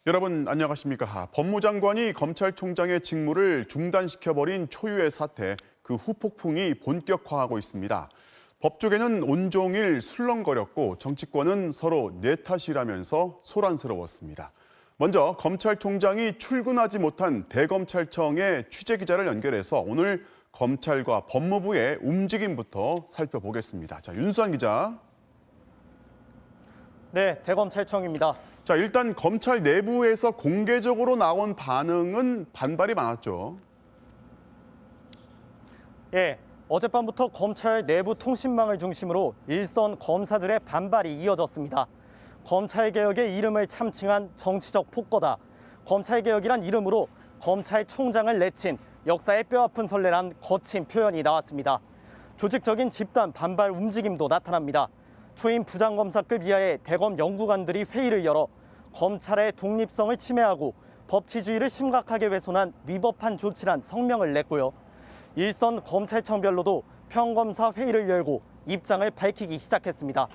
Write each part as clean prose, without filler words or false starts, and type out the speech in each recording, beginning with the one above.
여러분 안녕하십니까? 법무장관이 검찰총장의 직무를 중단시켜버린 초유의 사태, 그 후폭풍이 본격화하고 있습니다. 법조계는 온종일 술렁거렸고 정치권은 서로 내 탓이라면서 소란스러웠습니다. 먼저 검찰총장이 출근하지 못한 대검찰청의 취재기자를 연결해서 오늘 검찰과 법무부의 움직임부터 살펴보겠습니다. 자, 윤수환 기자. 네, 대검찰청입니다. 자, 일단 검찰 내부에서 공개적으로 나온 반응은 반발이 많았죠. 예, 어젯밤부터 검찰 내부 통신망을 중심으로 일선 검사들의 반발이 이어졌습니다. 검찰개혁의 이름을 참칭한 정치적 폭거다. 검찰개혁이란 이름으로 검찰총장을 내친 역사의 뼈아픈 선례란 거친 표현이 나왔습니다. 조직적인 집단 반발 움직임도 나타납니다. 초임 부장검사급 이하의 대검 연구관들이 회의를 열어 검찰의 독립성을 침해하고 법치주의를 심각하게 훼손한 위법한 조치란 성명을 냈고요. 일선 검찰청별로도 평검사 회의를 열고 입장을 밝히기 시작했습니다.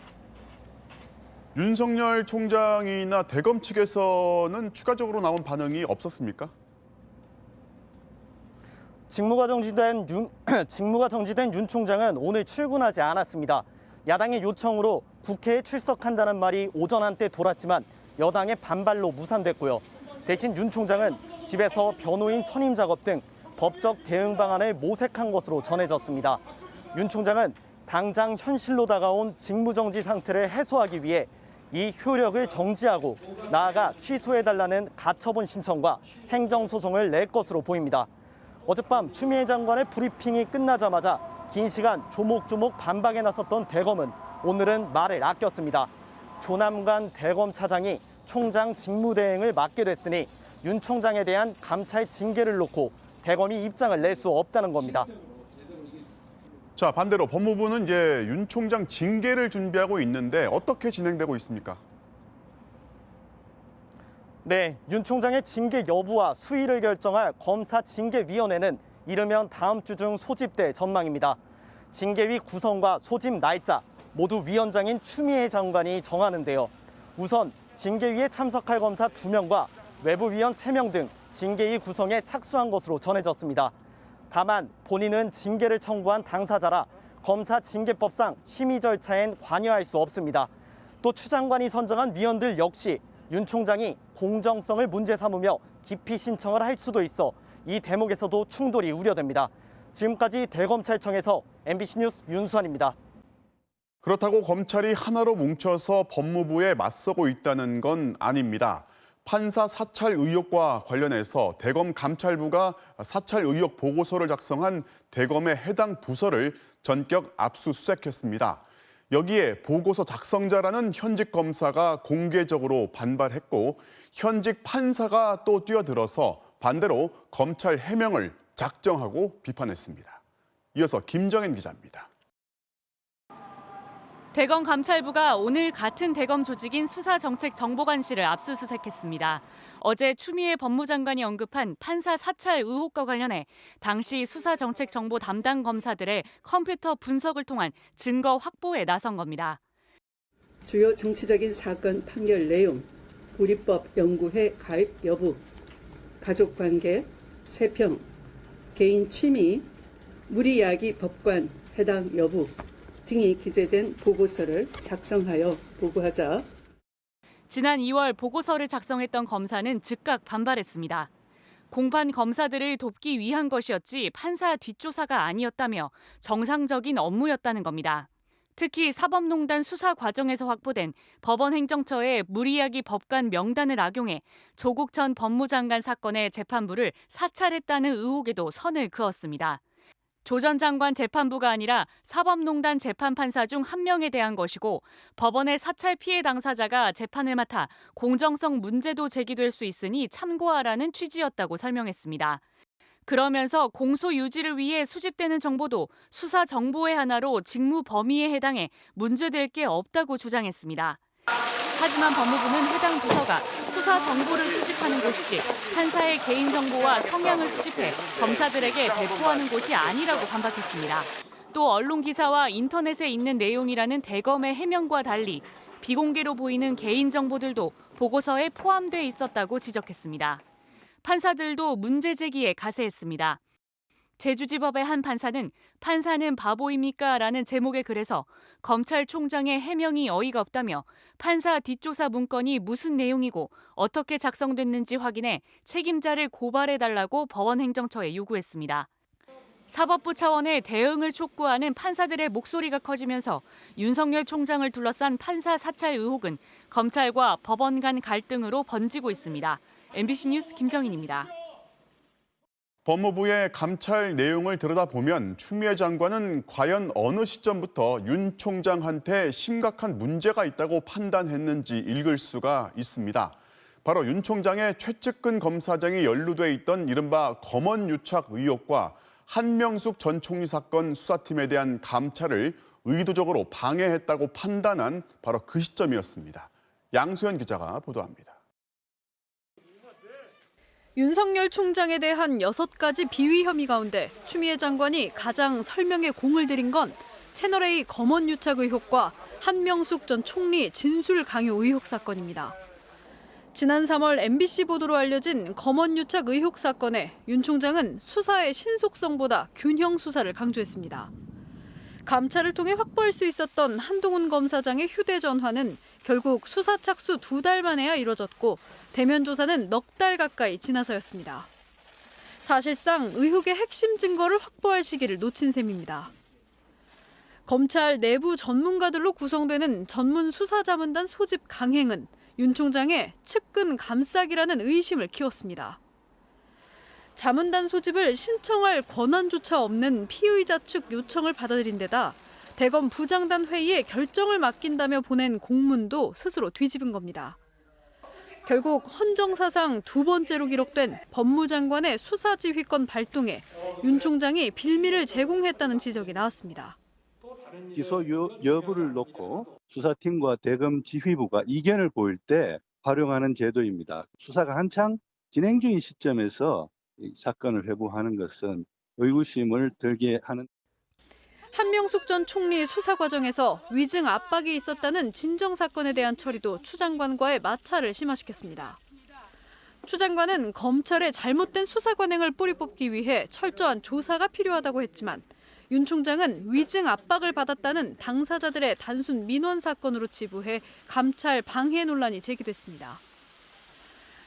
윤석열 총장이나 대검 측에서는 추가적으로 나온 반응이 없었습니까? 직무가 정지된 윤 총장은 오늘 출근하지 않았습니다. 야당의 요청으로 국회에 출석한다는 말이 오전 한때 돌았지만 여당의 반발로 무산됐고요. 대신 윤 총장은 집에서 변호인 선임 작업 등 법적 대응 방안을 모색한 것으로 전해졌습니다. 윤 총장은 당장 현실로 다가온 직무정지 상태를 해소하기 위해 이 효력을 정지하고 나아가 취소해달라는 가처분 신청과 행정소송을 낼 것으로 보입니다. 어젯밤 추미애 장관의 브리핑이 끝나자마자 긴 시간 조목조목 반박에 나섰던 대검은 오늘은 말을 아꼈습니다. 조남관 대검 차장이 총장 직무대행을 맡게 됐으니 윤 총장에 대한 감찰 징계를 놓고 대검이 입장을 낼 수 없다는 겁니다. 자, 반대로 법무부는 이제 윤 총장 징계를 준비하고 있는데 어떻게 진행되고 있습니까? 네, 윤 총장의 징계 여부와 수위를 결정할 검사징계위원회는 이르면 다음 주 중 소집될 전망입니다. 징계위 구성과 소집 날짜 모두 위원장인 추미애 장관이 정하는데요. 우선 징계위에 참석할 검사 2명과 외부위원 3명 등 징계위 구성에 착수한 것으로 전해졌습니다. 다만 본인은 징계를 청구한 당사자라 검사징계법상 심의 절차엔 관여할 수 없습니다. 또 추 장관이 선정한 위원들 역시 윤 총장이 공정성을 문제 삼으며 기피 신청을 할 수도 있어 이 대목에서도 충돌이 우려됩니다. 지금까지 대검찰청에서 MBC 뉴스 윤수환입니다. 그렇다고 검찰이 하나로 뭉쳐서 법무부에 맞서고 있다는 건 아닙니다. 판사 사찰 의혹과 관련해서 대검 감찰부가 사찰 의혹 보고서를 작성한 대검의 해당 부서를 전격 압수수색했습니다. 여기에 보고서 작성자라는 현직 검사가 공개적으로 반발했고 현직 판사가 또 뛰어들어서 반대로 검찰 해명을 작정하고 비판했습니다. 이어서 김정현 기자입니다. 대검 감찰부가 오늘 같은 대검 조직인 수사정책정보관실을 압수수색했습니다. 어제 추미애 법무장관이 언급한 판사 사찰 의혹과 관련해 당시 수사정책정보 담당 검사들의 컴퓨터 분석을 통한 증거 확보에 나선 겁니다. 주요 정치적인 사건 판결 내용, 우리법 연구회 가입 여부, 가족관계, 세평, 개인 취미, 무리야기 법관 해당 여부 등이 기재된 보고서를 작성하여 보고하자. 지난 2월 보고서를 작성했던 검사는 즉각 반발했습니다. 공판 검사들을 돕기 위한 것이었지 판사 뒷조사가 아니었다며 정상적인 업무였다는 겁니다. 특히 사법농단 수사 과정에서 확보된 법원 행정처의 무리야기 법관 명단을 악용해 조국 전 법무장관 사건의 재판부를 사찰했다는 의혹에도 선을 그었습니다. 조 전 장관 재판부가 아니라 사법농단 재판판사 중 한 명에 대한 것이고 법원의 사찰 피해 당사자가 재판을 맡아 공정성 문제도 제기될 수 있으니 참고하라는 취지였다고 설명했습니다. 그러면서 공소 유지를 위해 수집되는 정보도 수사 정보의 하나로 직무 범위에 해당해 문제될 게 없다고 주장했습니다. 하지만 법무부는 해당 부서가 수사 정보를 수집하는 곳이지 판사의 개인정보와 성향을 수집해 검사들에게 배포하는 곳이 아니라고 반박했습니다. 또 언론 기사와 인터넷에 있는 내용이라는 대검의 해명과 달리 비공개로 보이는 개인정보들도 보고서에 포함돼 있었다고 지적했습니다. 판사들도 문제 제기에 가세했습니다. 제주지법의 한 판사는 바보입니까? 라는 제목의 글에서 검찰총장의 해명이 어이가 없다며 판사 뒷조사 문건이 무슨 내용이고 어떻게 작성됐는지 확인해 책임자를 고발해달라고 법원행정처에 요구했습니다. 사법부 차원의 대응을 촉구하는 판사들의 목소리가 커지면서 윤석열 총장을 둘러싼 판사 사찰 의혹은 검찰과 법원 간 갈등으로 번지고 있습니다. MBC 뉴스 김정인입니다. 법무부의 감찰 내용을 들여다보면 추미애 장관은 과연 어느 시점부터 윤 총장한테 심각한 문제가 있다고 판단했는지 읽을 수가 있습니다. 바로 윤 총장의 최측근 검사장이 연루돼 있던 이른바 검언유착 의혹과 한명숙 전 총리 사건 수사팀에 대한 감찰을 의도적으로 방해했다고 판단한 바로 그 시점이었습니다. 양소연 기자가 보도합니다. 윤석열 총장에 대한 6가지 비위 혐의 가운데 추미애 장관이 가장 설명에 공을 들인 건 채널A 검언유착 의혹과 한명숙 전 총리 진술 강요 의혹 사건입니다. 지난 3월 MBC 보도로 알려진 검언유착 의혹 사건에 윤 총장은 수사의 신속성보다 균형 수사를 강조했습니다. 감찰을 통해 확보할 수 있었던 한동훈 검사장의 휴대전화는 결국 수사 착수 2달 만에야 이뤄졌고 대면 조사는 넉 달 가까이 지나서였습니다. 사실상 의혹의 핵심 증거를 확보할 시기를 놓친 셈입니다. 검찰 내부 전문가들로 구성되는 전문수사자문단 소집 강행은 윤 총장의 측근 감싸기라는 의심을 키웠습니다. 자문단 소집을 신청할 권한조차 없는 피의자 측 요청을 받아들인 데다 대검 부장단 회의에 결정을 맡긴다며 보낸 공문도 스스로 뒤집은 겁니다. 결국 헌정사상 2번째로 기록된 법무장관의 수사지휘권 발동에 윤 총장이 빌미를 제공했다는 지적이 나왔습니다. 기소 여부를 놓고 수사팀과 대검 지휘부가 이견을 보일 때 활용하는 제도입니다. 수사가 한창 진행 중인 시점에서 이 사건을 회부하는 것은 의구심을 들게 하는. 한명숙 전 총리 수사 과정에서 위증 압박이 있었다는 진정 사건에 대한 처리도 추 장관과의 마찰을 심화시켰습니다. 추 장관은 검찰의 잘못된 수사 관행을 뿌리 뽑기 위해 철저한 조사가 필요하다고 했지만 윤 총장은 위증 압박을 받았다는 당사자들의 단순 민원 사건으로 치부해 감찰 방해 논란이 제기됐습니다.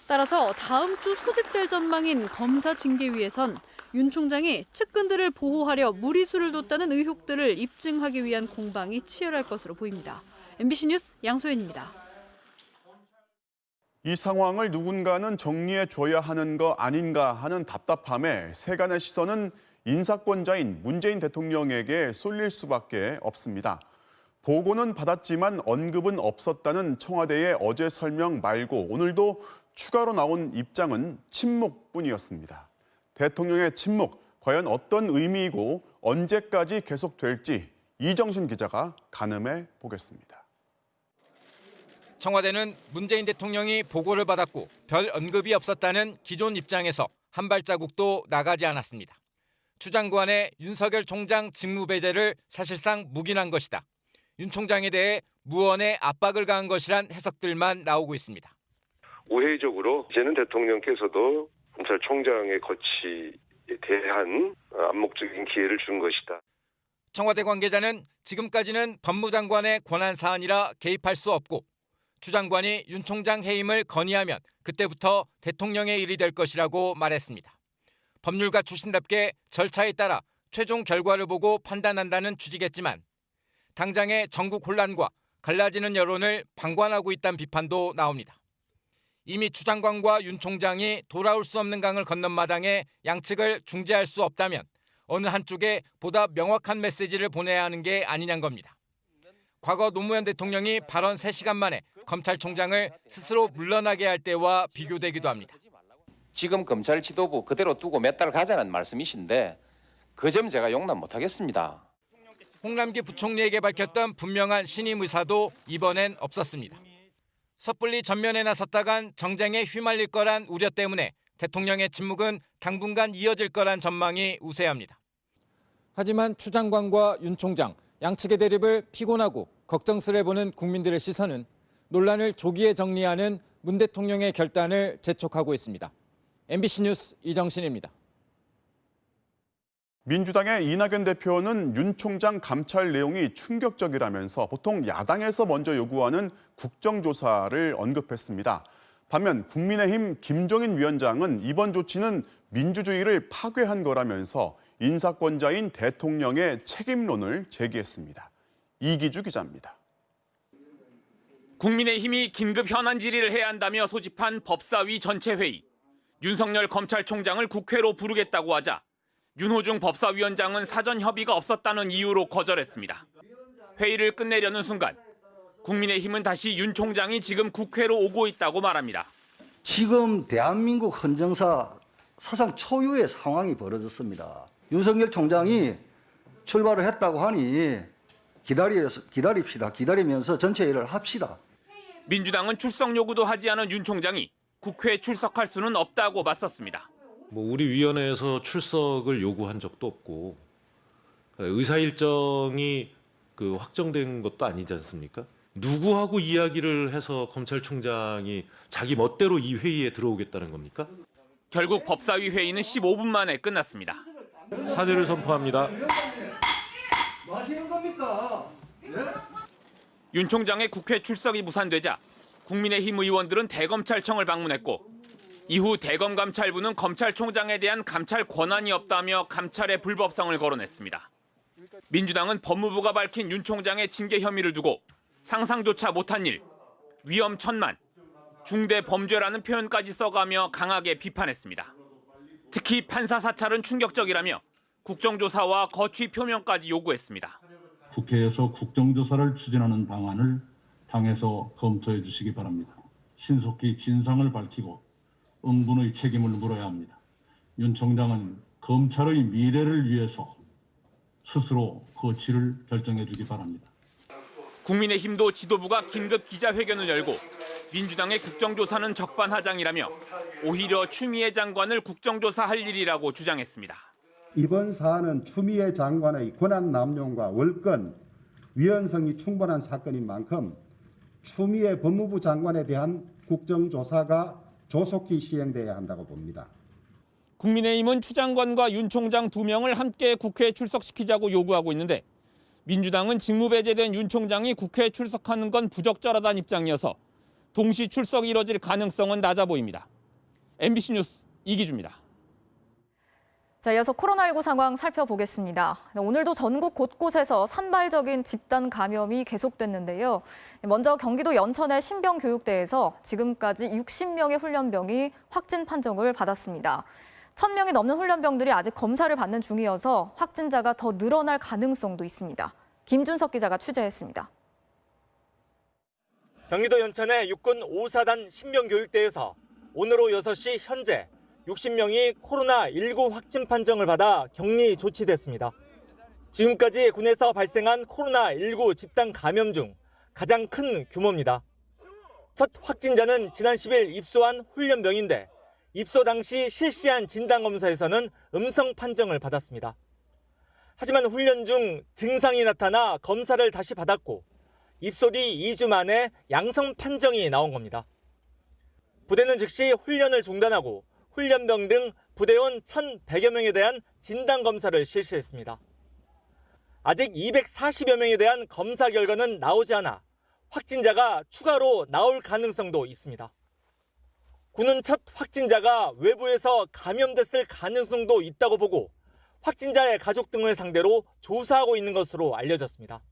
따라서 다음 주 소집될 전망인 검사 징계위에선 윤 총장이 측근들을 보호하려 무리수를 뒀다는 의혹들을 입증하기 위한 공방이 치열할 것으로 보입니다. MBC 뉴스 양소연입니다. 이 상황을 누군가는 정리해줘야 하는 거 아닌가 하는 답답함에 세간의 시선은 인사권자인 문재인 대통령에게 쏠릴 수밖에 없습니다. 보고는 받았지만 언급은 없었다는 청와대의 어제 설명 말고 오늘도 추가로 나온 입장은 침묵뿐이었습니다. 대통령의 침묵, 과연 어떤 의미이고 언제까지 계속될지 이정신 기자가 가늠해 보겠습니다. 청와대는 문재인 대통령이 보고를 받았고 별 언급이 없었다는 기존 입장에서 한 발자국도 나가지 않았습니다. 추 장관의 윤석열 총장 직무 배제를 사실상 묵인한 것이다. 윤 총장에 대해 무언의 압박을 가한 것이란 해석들만 나오고 있습니다. 우회적으로 이제는 대통령께서도 검찰총장의 거취에 대한 암묵적인 기회를 준 것이다. 청와대 관계자는 지금까지는 법무장관의 권한 사안이라 개입할 수 없고 추 장관이 윤 총장 해임을 건의하면 그때부터 대통령의 일이 될 것이라고 말했습니다. 법률가 출신답게 절차에 따라 최종 결과를 보고 판단한다는 취지겠지만 당장의 전국 혼란과 갈라지는 여론을 방관하고 있다는 비판도 나옵니다. 이미 추 장관과 윤 총장이 돌아올 수 없는 강을 건넌 마당에 양측을 중재할 수 없다면 어느 한쪽에 보다 명확한 메시지를 보내야 하는 게 아니냐는 겁니다. 과거 노무현 대통령이 발언 3시간 만에 검찰총장을 스스로 물러나게 할 때와 비교되기도 합니다. 지금 검찰 지도부 그대로 두고 몇 달 가자는 말씀이신데 그 점 제가 용납 못하겠습니다. 홍남기 부총리에게 밝혔던 분명한 신임 의사도 이번엔 없었습니다. 섣불리 전면에 나섰다간 정쟁에 휘말릴 거란 우려 때문에 대통령의 침묵은 당분간 이어질 거란 전망이 우세합니다. 하지만 추 장관과 윤 총장 양측의 대립을 피곤하고 걱정스레 보는 국민들의 시선은 논란을 조기에 정리하는 문 대통령의 결단을 재촉하고 있습니다. MBC 뉴스 이정신입니다. 민주당의 이낙연 대표는 윤 총장 감찰 내용이 충격적이라면서 보통 야당에서 먼저 요구하는 국정조사를 언급했습니다. 반면 국민의힘 김종인 위원장은 이번 조치는 민주주의를 파괴한 거라면서 인사권자인 대통령의 책임론을 제기했습니다. 이기주 기자입니다. 국민의힘이 긴급 현안 질의를 해야 한다며 소집한 법사위 전체 회의. 윤석열 검찰총장을 국회로 부르겠다고 하자 윤호중 법사위원장은 사전 협의가 없었다는 이유로 거절했습니다. 회의를 끝내려는 순간 국민의힘은 다시 윤 총장이 지금 국회로 오고 있다고 말합니다. 지금 대한민국 헌정사 사상 초유의 상황이 벌어졌습니다. 윤석열 총장이 출발을 했다고 하니 기다립시다. 기다리면서 전체 일을 합시다. 민주당은 출석 요구도 하지 않은 윤 총장이 국회에 출석할 수는 없다고 맞섰습니다. 우리 위원회에서 출석을 요구한 적도 없고 의사 일정이 확정된 것도 아니지 않습니까? 누구하고 이야기를 해서 검찰총장이 자기 멋대로 이 회의에 들어오겠다는 겁니까? 결국 법사위 회의는 15분 만에 끝났습니다. 사퇴를 선포합니다. 뭐 하시는 겁니까? 윤 총장의 국회 출석이 무산되자 국민의힘 의원들은 대검찰청을 방문했고 이후 대검감찰부는 검찰총장에 대한 감찰 권한이 없다며 감찰의 불법성을 거론했습니다. 민주당은 법무부가 밝힌 윤 총장의 징계 혐의를 두고 상상조차 못한 일, 위험 천만, 중대 범죄라는 표현까지 써가며 강하게 비판했습니다. 특히 판사 사찰은 충격적이라며 국정조사와 거취 표명까지 요구했습니다. 국회에서 국정조사를 추진하는 방안을 당에서 검토해 주시기 바랍니다. 신속히 진상을 밝히고 응분의 책임을 물어야 합니다. 윤 총장은 검찰의 미래를 위해서 스스로 거취를 결정해 주기 바랍니다. 국민의힘도 지도부가 긴급 기자회견을 열고 민주당의 국정조사는 적반하장이라며 오히려 추미애 장관을 국정조사할 일이라고 주장했습니다. 이번 사안은 추미애 장관의 권한 남용과 월권, 위헌성이 충분한 사건인 만큼 추미애 법무부 장관에 대한 국정조사가 조속히 시행돼야 한다고 봅니다. 국민의힘은 추 장관과 윤 총장 2명을 함께 국회에 출석시키자고 요구하고 있는데 민주당은 직무배제된 윤 총장이 국회에 출석하는 건 부적절하다는 입장이어서 동시 출석이 이뤄질 가능성은 낮아 보입니다. MBC 뉴스 이기주입니다. 자, 이어서 코로나19 상황 살펴보겠습니다. 오늘도 전국 곳곳에서 산발적인 집단 감염이 계속됐는데요. 먼저 경기도 연천의 신병교육대에서 지금까지 60명의 훈련병이 확진 판정을 받았습니다. 1,000명이 넘는 훈련병들이 아직 검사를 받는 중이어서 확진자가 더 늘어날 가능성도 있습니다. 김준석 기자가 취재했습니다. 경기도 연천의 육군 5사단 신병교육대에서 오늘 오후 6시 현재 60명이 코로나19 확진 판정을 받아 격리 조치됐습니다. 지금까지 군에서 발생한 코로나19 집단 감염 중 가장 큰 규모입니다. 첫 확진자는 지난 10일 입소한 훈련병인데 입소 당시 실시한 진단검사에서는 음성 판정을 받았습니다. 하지만 훈련 중 증상이 나타나 검사를 다시 받았고 입소 뒤 2주 만에 양성 판정이 나온 겁니다. 부대는 즉시 훈련을 중단하고 훈련병 등 부대원 1,100여 명에 대한 진단검사를 실시했습니다. 아직 240여 명에 대한 검사 결과는 나오지 않아 확진자가 추가로 나올 가능성도 있습니다. 군은 첫 확진자가 외부에서 감염됐을 가능성도 있다고 보고 확진자의 가족 등을 상대로 조사하고 있는 것으로 알려졌습니다.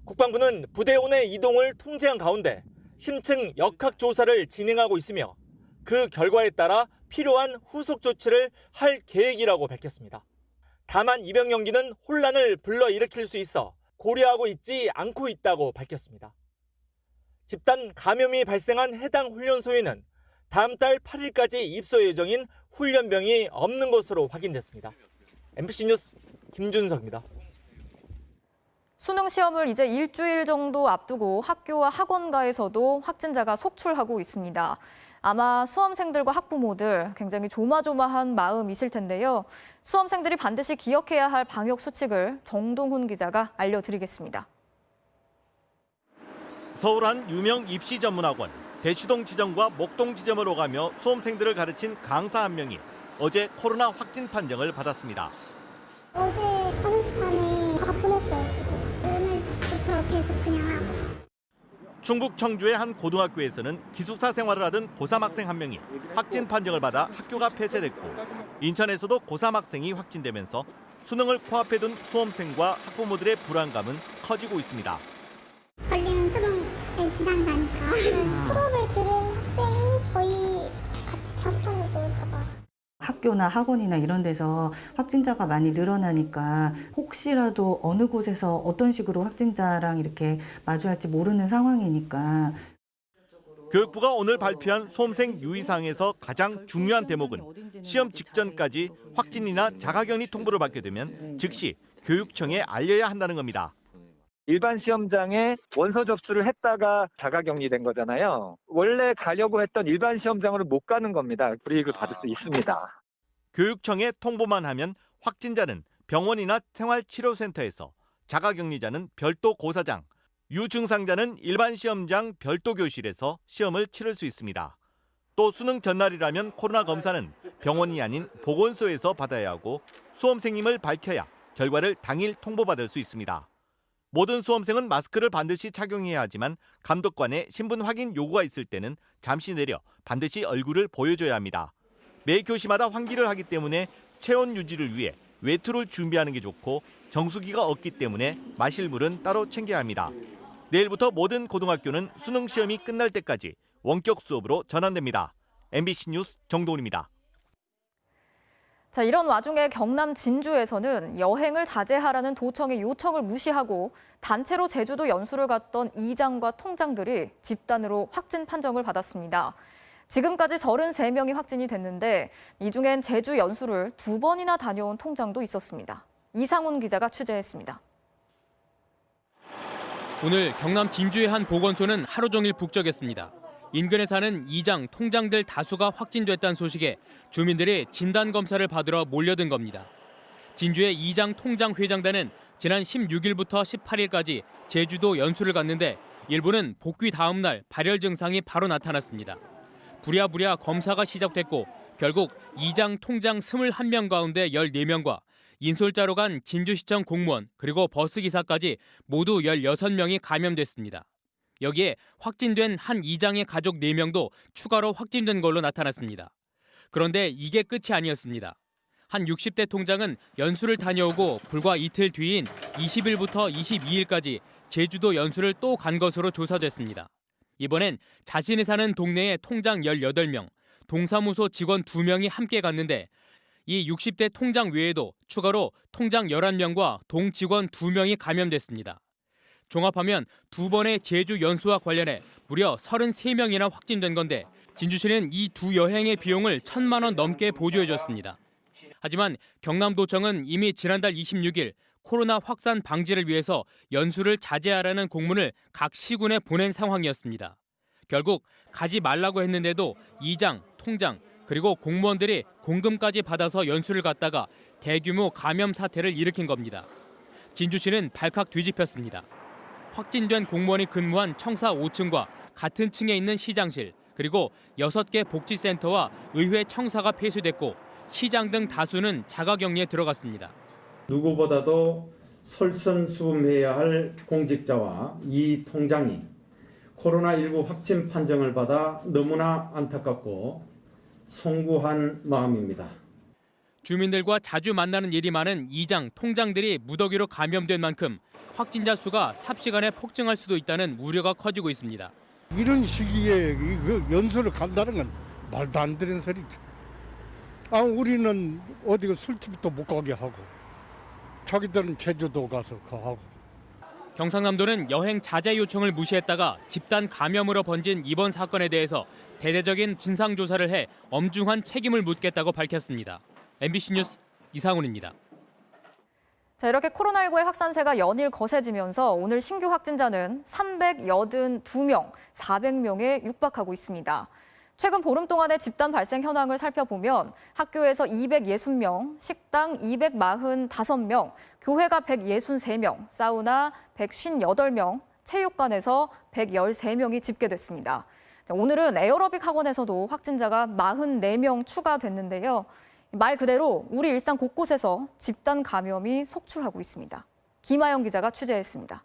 국방부는 부대원의 이동을 통제한 가운데 심층 역학 조사를 진행하고 있으며 그 결과에 따라 필요한 후속 조치를 할 계획이라고 밝혔습니다. 다만 입영 연기는 혼란을 불러일으킬 수 있어 고려하고 있지 않고 있다고 밝혔습니다. 집단 감염이 발생한 해당 훈련소에는 다음 달 8일까지 입소 예정인 훈련병이 없는 것으로 확인됐습니다. MBC 뉴스 김준석입니다. 수능 시험을 이제 일주일 정도 앞두고 학교와 학원가에서도 확진자가 속출하고 있습니다. 아마 수험생들과 학부모들 굉장히 조마조마한 마음이실 텐데요. 수험생들이 반드시 기억해야 할 방역 수칙을 정동훈 기자가 알려드리겠습니다. 서울 한 유명 입시 전문학원. 대치동 지점과 목동 지점으로 가며 수험생들을 가르친 강사 한 명이 어제 코로나 확진 판정을 받았습니다. 어제 5시 반에 다 보냈어요, 지금. 오늘부터 계속 그냥 하고. 충북 청주의 한 고등학교에서는 기숙사 생활을 하던 고3 학생 한 명이 확진 판정을 받아 학교가 폐쇄됐고, 인천에서도 고3 학생이 확진되면서 수능을 코앞에 둔 수험생과 학부모들의 불안감은 커지고 있습니다. 걸리면 수능에 지장이 나니까 수업을 들은 학생이 저희 같이 자습하면 좋을까 봐. 학교나 학원이나 이런 데서 확진자가 많이 늘어나니까 혹시라도 어느 곳에서 어떤 식으로 확진자랑 이렇게 마주할지 모르는 상황이니까. 교육부가 오늘 발표한 수험생 유의사항에서 가장 중요한 대목은 시험 직전까지 확진이나 자가격리 통보를 받게 되면 즉시 교육청에 알려야 한다는 겁니다. 일반 시험장에 원서 접수를 했다가 자가격리된 거잖아요. 원래 가려고 했던 일반 시험장으로 못 가는 겁니다. 불이익을 받을 수 있습니다. 교육청에 통보만 하면 확진자는 병원이나 생활치료센터에서, 자가격리자는 별도 고사장, 유증상자는 일반 시험장 별도 교실에서 시험을 치를 수 있습니다. 또 수능 전날이라면 코로나 검사는 병원이 아닌 보건소에서 받아야 하고, 수험생임을 밝혀야 결과를 당일 통보받을 수 있습니다. 모든 수험생은 마스크를 반드시 착용해야 하지만 감독관의 신분 확인 요구가 있을 때는 잠시 내려 반드시 얼굴을 보여줘야 합니다. 매 교시마다 환기를 하기 때문에 체온 유지를 위해 외투를 준비하는 게 좋고, 정수기가 없기 때문에 마실 물은 따로 챙겨야 합니다. 내일부터 모든 고등학교는 수능 시험이 끝날 때까지 원격 수업으로 전환됩니다. MBC 뉴스 정도훈입니다. 자, 이런 와중에 경남 진주에서는 여행을 자제하라는 도청의 요청을 무시하고 단체로 제주도 연수를 갔던 이장과 통장들이 집단으로 확진 판정을 받았습니다. 지금까지 33명이 확진이 됐는데 이 중엔 제주 연수를 2번이나 다녀온 통장도 있었습니다. 이상훈 기자가 취재했습니다. 오늘 경남 진주의 한 보건소는 하루 종일 북적였습니다. 인근에 사는 이장, 통장들 다수가 확진됐다는 소식에 주민들이 진단검사를 받으러 몰려든 겁니다. 진주의 이장, 통장 회장단은 지난 16일부터 18일까지 제주도 연수를 갔는데 일부는 복귀 다음 날 발열 증상이 바로 나타났습니다. 부랴부랴 검사가 시작됐고 결국 이장, 통장 21명 가운데 14명과 인솔자로 간 진주시청 공무원 그리고 버스기사까지 모두 16명이 감염됐습니다. 여기에 확진된 한 이장의 가족 4명도 추가로 확진된 걸로 나타났습니다. 그런데 이게 끝이 아니었습니다. 한 60대 통장은 연수를 다녀오고 불과 이틀 뒤인 20일부터 22일까지 제주도 연수를 또 간 것으로 조사됐습니다. 이번엔 자신이 사는 동네에 통장 18명, 동사무소 직원 2명이 함께 갔는데 이 60대 통장 외에도 추가로 통장 11명과 동직원 2명이 감염됐습니다. 종합하면 2번의 제주 연수와 관련해 무려 33명이나 확진된 건데 진주시는 이 두 여행의 비용을 1,000만 원 넘게 보조해줬습니다. 하지만 경남도청은 이미 지난달 26일 코로나 확산 방지를 위해서 연수를 자제하라는 공문을 각 시군에 보낸 상황이었습니다. 결국 가지 말라고 했는데도 이장, 통장, 그리고 공무원들이 공금까지 받아서 연수를 갔다가 대규모 감염 사태를 일으킨 겁니다. 진주시는 발칵 뒤집혔습니다. 확진된 공무원이 근무한 청사 5층과 같은 층에 있는 시장실, 그리고 6개 복지센터와 의회 청사가 폐쇄됐고 시장 등 다수는 자가격리에 들어갔습니다. 누구보다도 솔선수범해야 할 공직자와 이 통장이 코로나19 확진 판정을 받아 너무나 안타깝고 송구한 마음입니다. 주민들과 자주 만나는 일이 많은 이장, 통장들이 무더기로 감염된 만큼 확진자 수가 삽시간에 폭증할 수도 있다는 우려가 커지고 있습니다. 이런 시기에 연수를 간다는 건 말도 안 되는 소리죠. 우리는 어디 술집도 못 가게 하고 자기들은 제주도 가서 하고. 경상남도는 여행 자제 요청을 무시했다가 집단 감염으로 번진 이번 사건에 대해서 대대적인 진상조사를 해 엄중한 책임을 묻겠다고 밝혔습니다. MBC 뉴스 이상훈입니다. 자, 이렇게 코로나19의 확산세가 연일 거세지면서 오늘 신규 확진자는 382명, 400명에 육박하고 있습니다. 최근 보름 동안의 집단 발생 현황을 살펴보면 학교에서 260명, 식당 245명, 교회가 163명, 사우나 158명, 체육관에서 113명이 집계됐습니다. 오늘은 에어로빅 학원에서도 확진자가 44명 추가됐는데요. 말 그대로 우리 일상 곳곳에서 집단 감염이 속출하고 있습니다. 김아영 기자가 취재했습니다.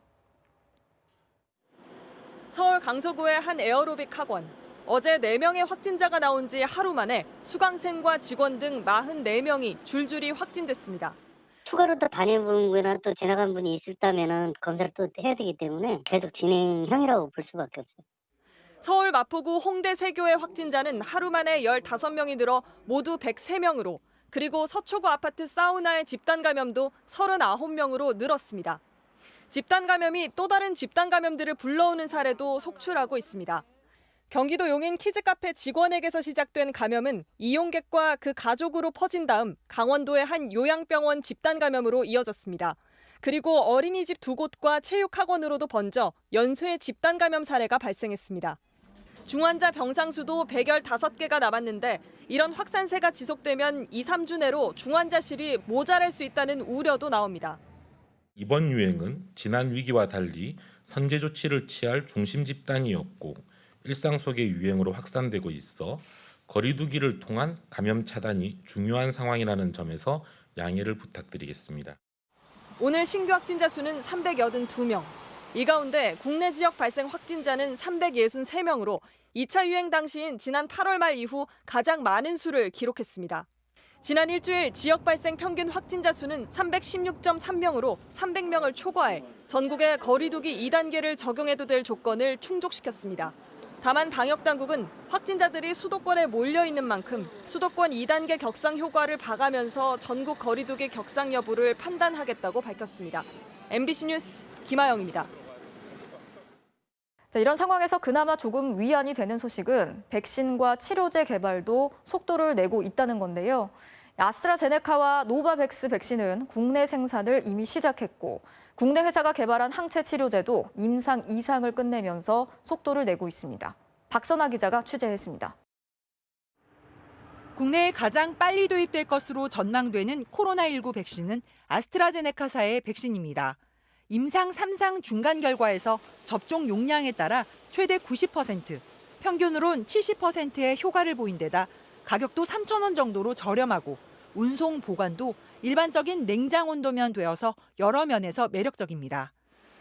서울 강서구의 한 에어로빅 학원. 어제 4명의 확진자가 나온 지 하루 만에 수강생과 직원 등 44명이 줄줄이 확진됐습니다. 추가로 또 다녀본 거나 또 지나간 분이 있었다면 검사를 또 해야 되기 때문에 계속 진행형이라고 볼 수밖에 없어요. 서울 마포구 홍대 세교의 확진자는 하루 만에 15명이 늘어 모두 103명으로, 그리고 서초구 아파트 사우나의 집단 감염도 39명으로 늘었습니다. 집단 감염이 또 다른 집단 감염들을 불러오는 사례도 속출하고 있습니다. 경기도 용인 키즈카페 직원에게서 시작된 감염은 이용객과 그 가족으로 퍼진 다음 강원도의 한 요양병원 집단 감염으로 이어졌습니다. 그리고 어린이집 2곳과 체육학원으로도 번져 연쇄 집단 감염 사례가 발생했습니다. 중환자 병상 수도 115개가 남았는데 이런 확산세가 지속되면 2, 3주 내로 중환자실이 모자랄 수 있다는 우려도 나옵니다. 이번 유행은 지난 위기와 달리 선제 조치를 취할 중심 집단이었고 일상 속의 유행으로 확산되고 있어 거리 두기를 통한 감염 차단이 중요한 상황이라는 점에서 양해를 부탁드리겠습니다. 오늘 신규 확진자 수는 382명. 이 가운데 국내 지역 발생 확진자는 363명으로 2차 유행 당시인 지난 8월 말 이후 가장 많은 수를 기록했습니다. 지난 일주일 지역 발생 평균 확진자 수는 316.3명으로 300명을 초과해 전국에 거리 두기 2단계를 적용해도 될 조건을 충족시켰습니다. 다만 방역당국은 확진자들이 수도권에 몰려있는 만큼 수도권 2단계 격상 효과를 봐가면서 전국 거리 두기 격상 여부를 판단하겠다고 밝혔습니다. MBC 뉴스 김아영입니다. 이런 상황에서 그나마 조금 위안이 되는 소식은 백신과 치료제 개발도 속도를 내고 있다는 건데요. 아스트라제네카와 노바백스 백신은 국내 생산을 이미 시작했고 국내 회사가 개발한 항체 치료제도 임상 2상을 끝내면서 속도를 내고 있습니다. 박선아 기자가 취재했습니다. 국내에 가장 빨리 도입될 것으로 전망되는 코로나19 백신은 아스트라제네카사의 백신입니다. 임상 3상 중간 결과에서 접종 용량에 따라 최대 90%, 평균으론 70%의 효과를 보인 데다 가격도 3,000원 정도로 저렴하고 운송 보관도 일반적인 냉장 온도면 되어서 여러 면에서 매력적입니다.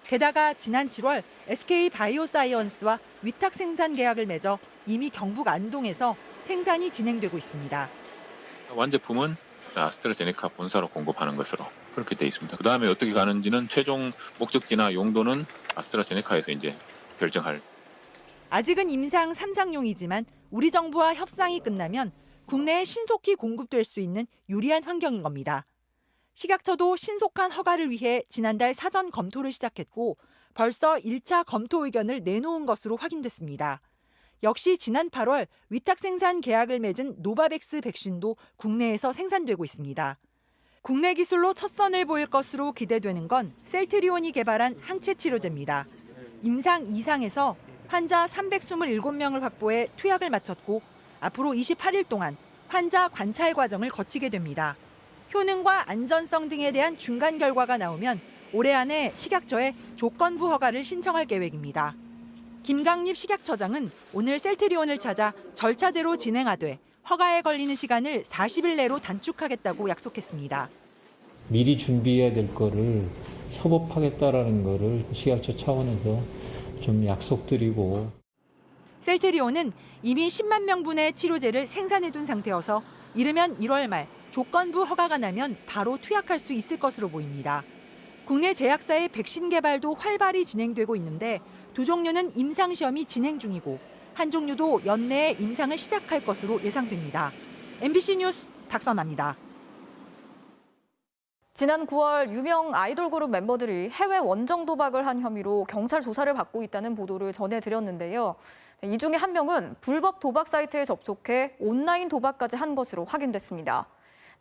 게다가 지난 7월 SK 바이오사이언스와 위탁 생산 계약을 맺어 이미 경북 안동에서 생산이 진행되고 있습니다. 완제품은 아스트라제네카 본사로 공급하는 것으로 그렇게 돼 있습니다. 그다음에 어떻게 가는지는 최종 목적지나 용도는 아스트라제네카에서 이제 결정할. 아직은 임상 3상용이지만 우리 정부와 협상이 끝나면 국내에 신속히 공급될 수 있는 유리한 환경인 겁니다. 식약처도 신속한 허가를 위해 지난달 사전 검토를 시작했고 벌써 1차 검토 의견을 내놓은 것으로 확인됐습니다. 역시 지난 8월 위탁 생산 계약을 맺은 노바백스 백신도 국내에서 생산되고 있습니다. 국내 기술로 첫 선을 보일 것으로 기대되는 건 셀트리온이 개발한 항체 치료제입니다. 임상 2상에서 환자 327명을 확보해 투약을 마쳤고 앞으로 28일 동안 환자 관찰 과정을 거치게 됩니다. 효능과 안전성 등에 대한 중간 결과가 나오면 올해 안에 식약처에 조건부 허가를 신청할 계획입니다. 김강립 식약처장은 오늘 셀트리온을 찾아 절차대로 진행하되 허가에 걸리는 시간을 40일 내로 단축하겠다고 약속했습니다. 미리 준비해야 될 거를 협업하겠다라는 거를 식약처 차원에서 좀 약속드리고. 셀트리온은 이미 10만 명분의 치료제를 생산해둔 상태여서 이르면 1월 말 조건부 허가가 나면 바로 투약할 수 있을 것으로 보입니다. 국내 제약사의 백신 개발도 활발히 진행되고 있는데 두 종류는 임상시험이 진행 중이고 한 종류도 연내에 임상을 시작할 것으로 예상됩니다. MBC 뉴스 박선아입니다. 지난 9월 유명 아이돌 그룹 멤버들이 해외 원정 도박을 한 혐의로 경찰 조사를 받고 있다는 보도를 전해드렸는데요. 이 중에 한 명은 불법 도박 사이트에 접속해 온라인 도박까지 한 것으로 확인됐습니다.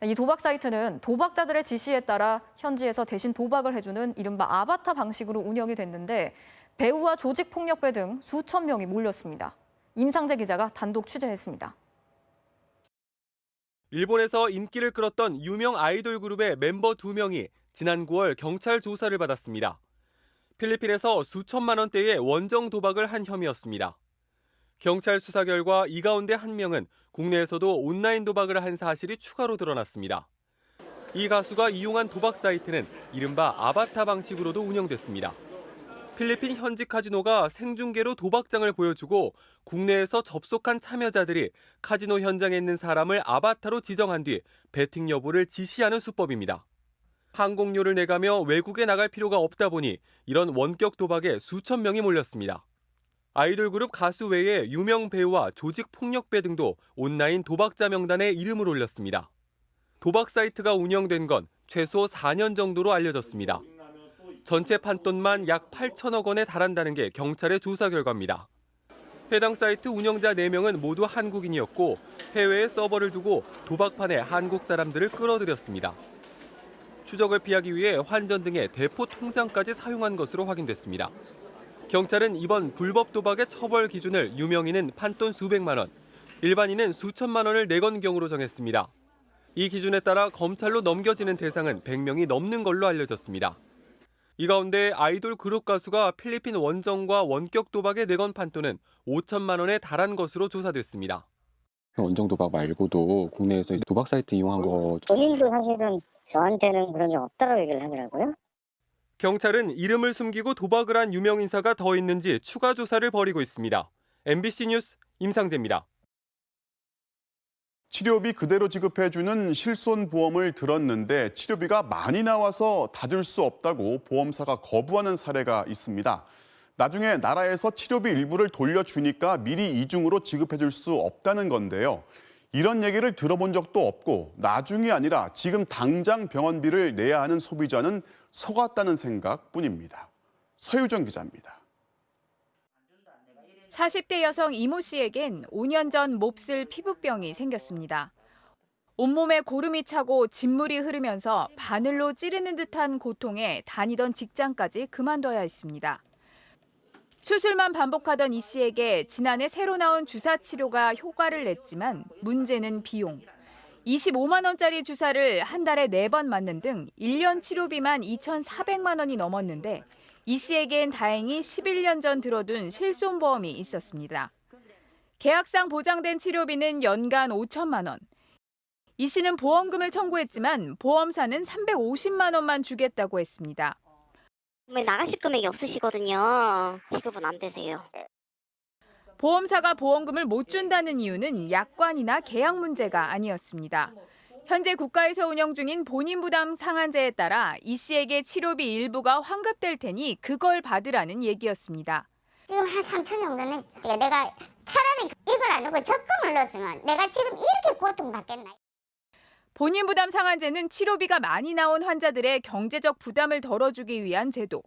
이 도박 사이트는 도박자들의 지시에 따라 현지에서 대신 도박을 해주는 이른바 아바타 방식으로 운영이 됐는데 배우와 조직폭력배 등 수천 명이 몰렸습니다. 임상재 기자가 단독 취재했습니다. 일본에서 인기를 끌었던 유명 아이돌 그룹의 멤버 2명이 지난 9월 경찰 조사를 받았습니다. 필리핀에서 수천만 원대의 원정 도박을 한 혐의였습니다. 경찰 수사 결과 이 가운데 한 명은 국내에서도 온라인 도박을 한 사실이 추가로 드러났습니다. 이 가수가 이용한 도박 사이트는 이른바 아바타 방식으로도 운영됐습니다. 필리핀 현지 카지노가 생중계로 도박장을 보여주고 국내에서 접속한 참여자들이 카지노 현장에 있는 사람을 아바타로 지정한 뒤 베팅 여부를 지시하는 수법입니다. 항공료를 내가며 외국에 나갈 필요가 없다 보니 이런 원격 도박에 수천 명이 몰렸습니다. 아이돌 그룹 가수 외에 유명 배우와 조직 폭력배 등도 온라인 도박자 명단에 이름을 올렸습니다. 도박 사이트가 운영된 건 최소 4년 정도로 알려졌습니다. 전체 판돈만 약 8천억 원에 달한다는 게 경찰의 조사 결과입니다. 해당 사이트 운영자 4명은 모두 한국인이었고 해외에 서버를 두고 도박판에 한국 사람들을 끌어들였습니다. 추적을 피하기 위해 환전 등의 대포 통장까지 사용한 것으로 확인됐습니다. 경찰은 이번 불법 도박의 처벌 기준을 유명인은 판돈 수백만 원, 일반인은 수천만 원을 내건 경우로 정했습니다. 이 기준에 따라 검찰로 넘겨지는 대상은 100명이 넘는 걸로 알려졌습니다. 이 가운데 아이돌 그룹 가수가 필리핀 원정과 원격 도박에 내건 판돈은 5천만 원에 달한 것으로 조사됐습니다. 원정 도박 말고도 국내에서 도박 사이트 이용한 거 본인도 사실은 저한테는 그런 게 없다고 얘기를 하더라고요. 경찰은 이름을 숨기고 도박을 한 유명 인사가 더 있는지 추가 조사를 벌이고 있습니다. MBC 뉴스 임상재입니다. 치료비 그대로 지급해주는 실손보험을 들었는데 치료비가 많이 나와서 다 줄 수 없다고 보험사가 거부하는 사례가 있습니다. 나중에 나라에서 치료비 일부를 돌려주니까 미리 이중으로 지급해줄 수 없다는 건데요. 이런 얘기를 들어본 적도 없고 나중이 아니라 지금 당장 병원비를 내야 하는 소비자는 속았다는 생각뿐입니다. 서유정 기자입니다. 40대 여성 이모 씨에겐 5년 전 몹쓸 피부병이 생겼습니다. 온몸에 고름이 차고 진물이 흐르면서 바늘로 찌르는 듯한 고통에 다니던 직장까지 그만둬야 했습니다. 수술만 반복하던 이 씨에게 지난해 새로 나온 주사 치료가 효과를 냈지만 문제는 비용. 25만 원짜리 주사를 한 달에 4번 맞는 등 1년 치료비만 2,400만 원이 넘었는데 이 씨에겐 다행히 11년 전 들어둔 실손보험이 있었습니다. 계약상 보장된 치료비는 연간 5천만 원. 이 씨는 보험금을 청구했지만 보험사는 350만 원만 주겠다고 했습니다. 나가실 금액이 없으시거든요. 지급은 안 되세요. 보험사가 보험금을 못 준다는 이유는 약관이나 계약 문제가 아니었습니다. 현재 국가에서 운영 중인 본인 부담 상한제에 따라 이 씨에게 치료비 일부가 환급될 테니 그걸 받으라는 얘기였습니다. 지금 한 3천 정도는 했죠. 내가 차라리 이걸 안 넣고 적금을 넣었으면 내가 지금 이렇게 고통받겠나. 본인 부담 상한제는 치료비가 많이 나온 환자들의 경제적 부담을 덜어주기 위한 제도.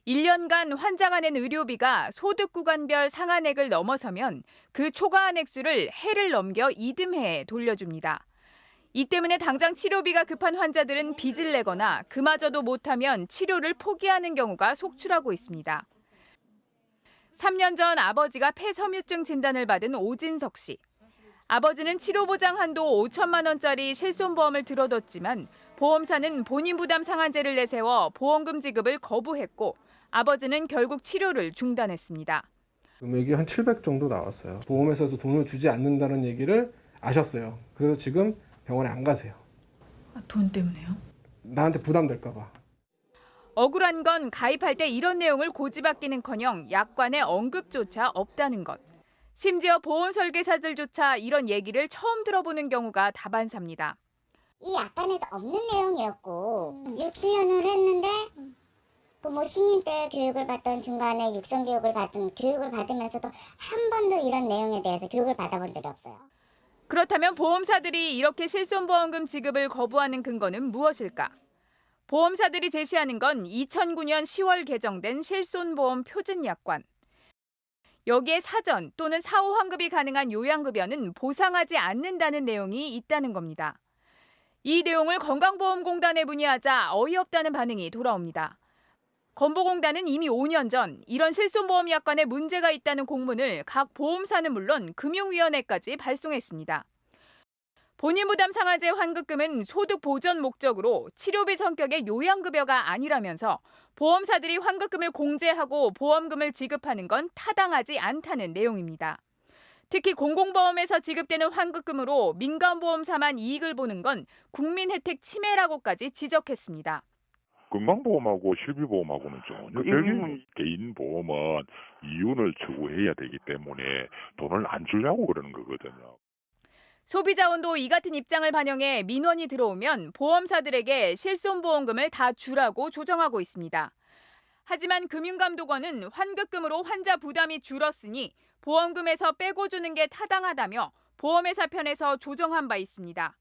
1년간 환자가 낸 의료비가 소득 구간별 상한액을 넘어서면 그 초과한 액수를 해를 넘겨 이듬해에 돌려줍니다. 이 때문에 당장 치료비가 급한 환자들은 빚을 내거나 그마저도 못하면 치료를 포기하는 경우가 속출하고 있습니다. 3년 전 아버지가 폐섬유증 진단을 받은 오진석 씨. 아버지는 치료보장 한도 5천만 원짜리 실손보험을 들어뒀지만 보험사는 본인 부담 상한제를 내세워 보험금 지급을 거부했고 아버지는 결국 치료를 중단했습니다. 금액이 한 700 정도 나왔어요. 보험회사에서 돈을 주지 않는다는 얘기를 아셨어요. 그래서 지금 병원에 안 가세요. 돈 때문에요? 나한테 부담될까 봐. 억울한 건 가입할 때 이런 내용을 고지받기는커녕 약관에 언급조차 없다는 것. 심지어 보험 설계사들조차 이런 얘기를 처음 들어보는 경우가 다반사입니다. 이 약관에도 없는 내용이었고 6, 7년을 했는데 신인 때 교육을 받던 중간에 육성 교육을 받으면서도 한 번도 이런 내용에 대해서 교육을 받아본 적이 없어요. 그렇다면 보험사들이 이렇게 실손보험금 지급을 거부하는 근거는 무엇일까? 보험사들이 제시하는 건 2009년 10월 개정된 실손보험 표준약관. 여기에 사전 또는 사후 환급이 가능한 요양급여는 보상하지 않는다는 내용이 있다는 겁니다. 이 내용을 건강보험공단에 문의하자 어이없다는 반응이 돌아옵니다. 건보공단은 이미 5년 전 이런 실손보험 약관에 문제가 있다는 공문을 각 보험사는 물론 금융위원회까지 발송했습니다. 본인 부담 상한제 환급금은 소득 보전 목적으로 치료비 성격의 요양급여가 아니라면서 보험사들이 환급금을 공제하고 보험금을 지급하는 건 타당하지 않다는 내용입니다. 특히 공공보험에서 지급되는 환급금으로 민간보험사만 이익을 보는 건 국민 혜택 침해라고까지 지적했습니다. 건강보험하고 실비보험하고는 전혀 개인 보험은 이윤을 추구해야 되기 때문에 돈을 안 주려고 그러는 거거든요. 소비자원도 이 같은 입장을 반영해 민원이 들어오면 보험사들에게 실손보험금을 다 주라고 조정하고 있습니다. 하지만 금융감독원은 환급금으로 환자 부담이 줄었으니 보험금에서 빼고 주는 게 타당하다며 보험회사 편에서 조정한 바 있습니다.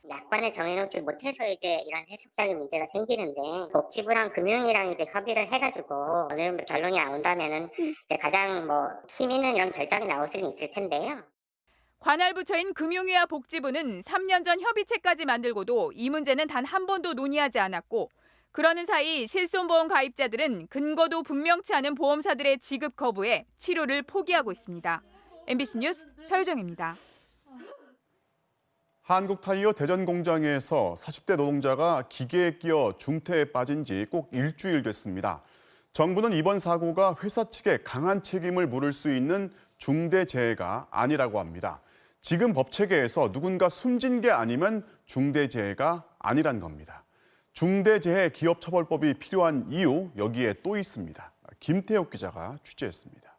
약관에 정해놓지 못해서 이제 이런 해석상의 문제가 생기는데 복지부랑 금융이랑 이제 협의를 해가지고 어느 정도 결론이 나온다면은 이제 가장 힘 있는 이런 결정이 나올 수는 있을 텐데요. 관할 부처인 금융위와 복지부는 3년 전 협의체까지 만들고도 이 문제는 단 한 번도 논의하지 않았고 그러는 사이 실손보험 가입자들은 근거도 분명치 않은 보험사들의 지급 거부에 치료를 포기하고 있습니다. MBC 뉴스 서유정입니다. 한국타이어 대전 공장에서 40대 노동자가 기계에 끼어 중태에 빠진 지 꼭 일주일 됐습니다. 정부는 이번 사고가 회사 측에 강한 책임을 물을 수 있는 중대재해가 아니라고 합니다. 지금 법체계에서 누군가 숨진 게 아니면 중대재해가 아니란 겁니다. 중대재해 기업처벌법이 필요한 이유 여기에 또 있습니다. 김태욱 기자가 취재했습니다.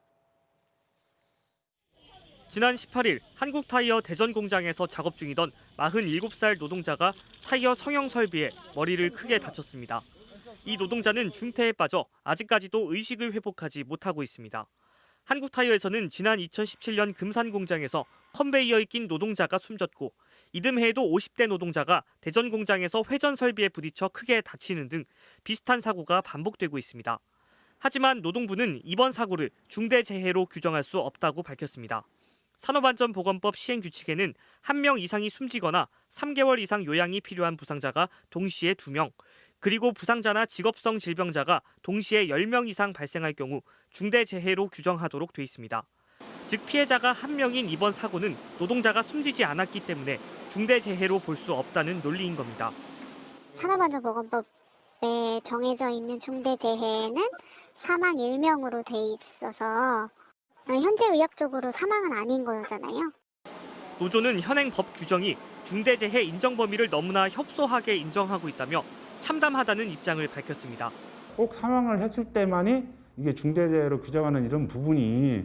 지난 18일 한국타이어 대전 공장에서 작업 중이던 47살 노동자가 타이어 성형 설비에 머리를 크게 다쳤습니다. 이 노동자는 중태에 빠져 아직까지도 의식을 회복하지 못하고 있습니다. 한국타이어에서는 지난 2017년 금산 공장에서 컨베이어에 낀 노동자가 숨졌고 이듬해에도 50대 노동자가 대전 공장에서 회전 설비에 부딪혀 크게 다치는 등 비슷한 사고가 반복되고 있습니다. 하지만 노동부는 이번 사고를 중대재해로 규정할 수 없다고 밝혔습니다. 산업안전보건법 시행규칙에는 1명 이상이 숨지거나 3개월 이상 요양이 필요한 부상자가 동시에 2명, 그리고 부상자나 직업성 질병자가 동시에 10명 이상 발생할 경우 중대재해로 규정하도록 돼 있습니다. 즉 피해자가 1명인 이번 사고는 노동자가 숨지지 않았기 때문에 중대재해로 볼 수 없다는 논리인 겁니다. 산업안전보건법에 정해져 있는 중대재해는 사망 1명으로 돼 있어서 현재 의학적으로 사망은 아닌 거잖아요. 노조는 현행 법 규정이 중대재해 인정 범위를 너무나 협소하게 인정하고 있다며 참담하다는 입장을 밝혔습니다. 꼭 사망을 했을 때만이 이게 중대재해로 규정하는 이런 부분이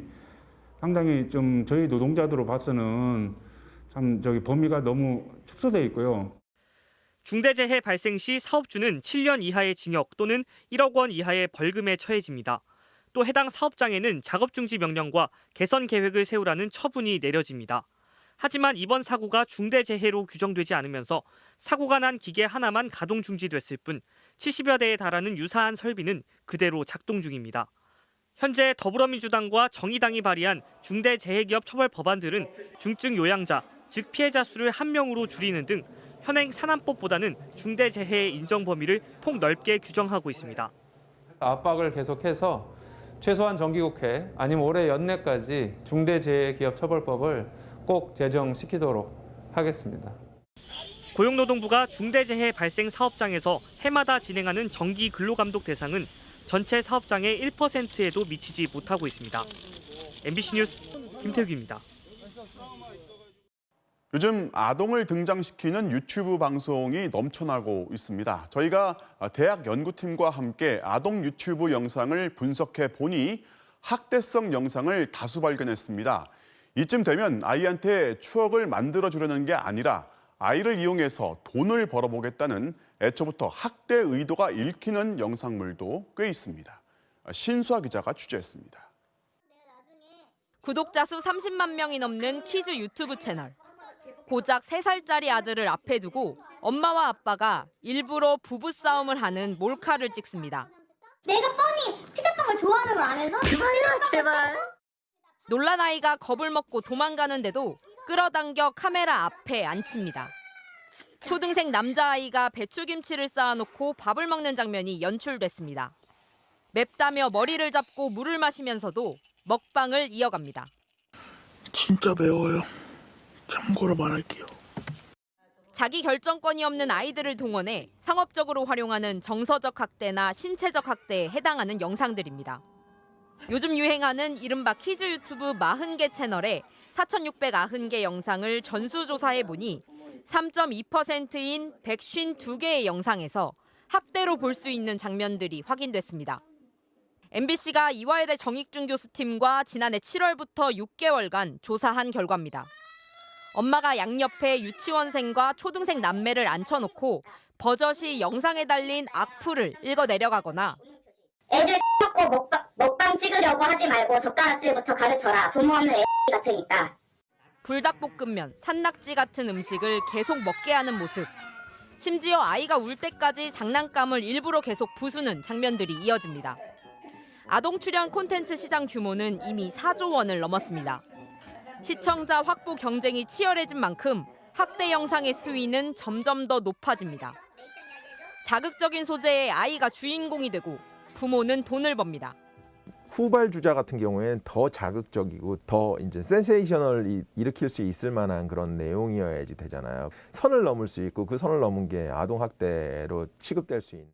상당히 좀 저희 노동자들로 봐서는 참 범위가 너무 축소되어 있고요. 중대재해 발생 시 사업주는 7년 이하의 징역 또는 1억 원 이하의 벌금에 처해집니다. 또 해당 사업장에는 작업중지 명령과 개선 계획을 세우라는 처분이 내려집니다. 하지만 이번 사고가 중대재해로 규정되지 않으면서 사고가 난 기계 하나만 가동 중지됐을 뿐 70여 대에 달하는 유사한 설비는 그대로 작동 중입니다. 현재 더불어민주당과 정의당이 발의한 중대재해기업 처벌 법안들은 중증 요양자, 즉 피해자 수를 1명으로 줄이는 등 현행 산안법보다는 중대재해의 인정 범위를 폭넓게 규정하고 있습니다. 압박을 계속해서 최소한 정기국회 아니면 올해 연내까지 중대재해기업처벌법을 꼭 제정시키도록 하겠습니다. 고용노동부가 중대재해 발생 사업장에서 해마다 진행하는 정기 근로감독 대상은 전체 사업장의 1%에도 미치지 못하고 있습니다. MBC 뉴스 김태욱입니다. 요즘 아동을 등장시키는 유튜브 방송이 넘쳐나고 있습니다. 저희가 대학 연구팀과 함께 아동 유튜브 영상을 분석해 보니 학대성 영상을 다수 발견했습니다. 이쯤 되면 아이한테 추억을 만들어주려는 게 아니라 아이를 이용해서 돈을 벌어보겠다는 애초부터 학대 의도가 읽히는 영상물도 꽤 있습니다. 신수아 기자가 취재했습니다. 구독자 수 30만 명이 넘는 키즈 유튜브 채널. 고작 3살짜리 아들을 앞에 두고 엄마와 아빠가 일부러 부부싸움을 하는 몰카를 찍습니다. 내가 뻔히 피자빵을 좋아하는 걸 알면서? 그만해라 제발. 놀란 아이가 겁을 먹고 도망가는데도 끌어당겨 카메라 앞에 앉힙니다. 초등생 남자아이가 배추김치를 쌓아놓고 밥을 먹는 장면이 연출됐습니다. 맵다며 머리를 잡고 물을 마시면서도 먹방을 이어갑니다. 진짜 매워요. 참고로 말할게요. 자기 결정권이 없는 아이들을 동원해 상업적으로 활용하는 정서적 학대나 신체적 학대에 해당하는 영상들입니다. 요즘 유행하는 이른바 키즈 유튜브 40개 채널에 4,690개 영상을 전수조사해보니 3.2%인 152개의 영상에서 학대로 볼 수 있는 장면들이 확인됐습니다. MBC가 이화여대 정익준 교수팀과 지난해 7월부터 6개월간 조사한 결과입니다. 엄마가 양옆에 유치원생과 초등생 남매를 앉혀놓고 버젓이 영상에 달린 악플을 읽어 내려가거나 애들 먹고 먹방 찍으려고 하지 말고 젓가락질부터 가르쳐라. 부모 없는 애 같으니까. 불닭볶음면, 산낙지 같은 음식을 계속 먹게 하는 모습. 심지어 아이가 울 때까지 장난감을 일부러 계속 부수는 장면들이 이어집니다. 아동 출연 콘텐츠 시장 규모는 이미 4조 원을 넘었습니다. 시청자 확보 경쟁이 치열해진 만큼 학대 영상의 수위는 점점 더 높아집니다. 자극적인 소재의 아이가 주인공이 되고 부모는 돈을 법니다. 후발주자 같은 경우에는 더 자극적이고 더 이제 센세이셔널이 일으킬 수 있을 만한 그런 내용이어야지 되잖아요. 선을 넘을 수 있고 그 선을 넘은 게 아동학대로 취급될 수 있는.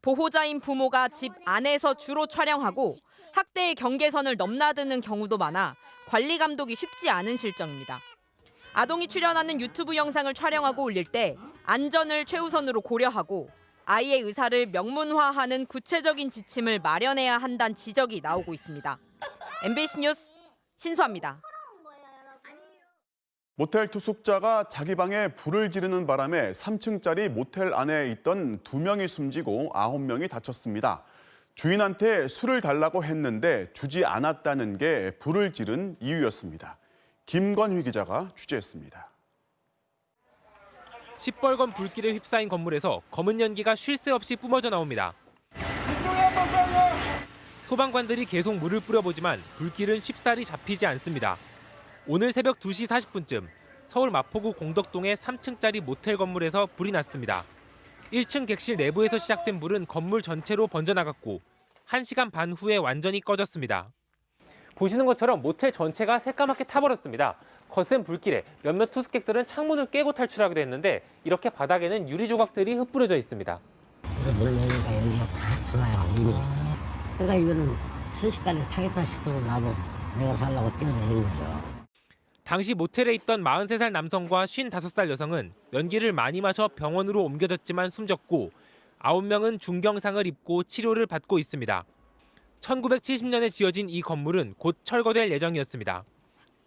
보호자인 부모가 집 안에서 주로 촬영하고 학대의 경계선을 넘나드는 경우도 많아 관리 감독이 쉽지 않은 실정입니다. 아동이 출연하는 유튜브 영상을 촬영하고 올릴 때 안전을 최우선으로 고려하고 아이의 의사를 명문화하는 구체적인 지침을 마련해야 한다는 지적이 나오고 있습니다. MBC 뉴스 신수아입니다. 모텔 투숙자가 자기 방에 불을 지르는 바람에 3층짜리 모텔 안에 있던 2명이 숨지고 9명이 다쳤습니다. 주인한테 술을 달라고 했는데 주지 않았다는 게 불을 지른 이유였습니다. 김건휘 기자가 취재했습니다. 시뻘건 불길에 휩싸인 건물에서 검은 연기가 쉴 새 없이 뿜어져 나옵니다. 소방관들이 계속 물을 뿌려보지만 불길은 쉽사리 잡히지 않습니다. 오늘 새벽 2시 40분쯤 서울 마포구 공덕동의 3층짜리 모텔 건물에서 불이 났습니다. 1층 객실 내부에서 시작된 불은 건물 전체로 번져나갔고 1시간 반 후에 완전히 꺼졌습니다. 보시는 것처럼 모텔 전체가 새까맣게 타버렸습니다. 거센 불길에 몇몇 투숙객들은 창문을 깨고 탈출하기도 했는데 이렇게 바닥에는 유리 조각들이 흩뿌려져 있습니다. 몰라니까 여기서 들어와요. 그러니까 이거는 순식간에 타겠다 싶어서 나도 내가 살려고 뛰어다닌 거죠. 당시 모텔에 있던 43살 남성과 55살 여성은 연기를 많이 마셔 병원으로 옮겨졌지만 숨졌고 9명은 중경상을 입고 치료를 받고 있습니다. 1970년에 지어진 이 건물은 곧 철거될 예정이었습니다.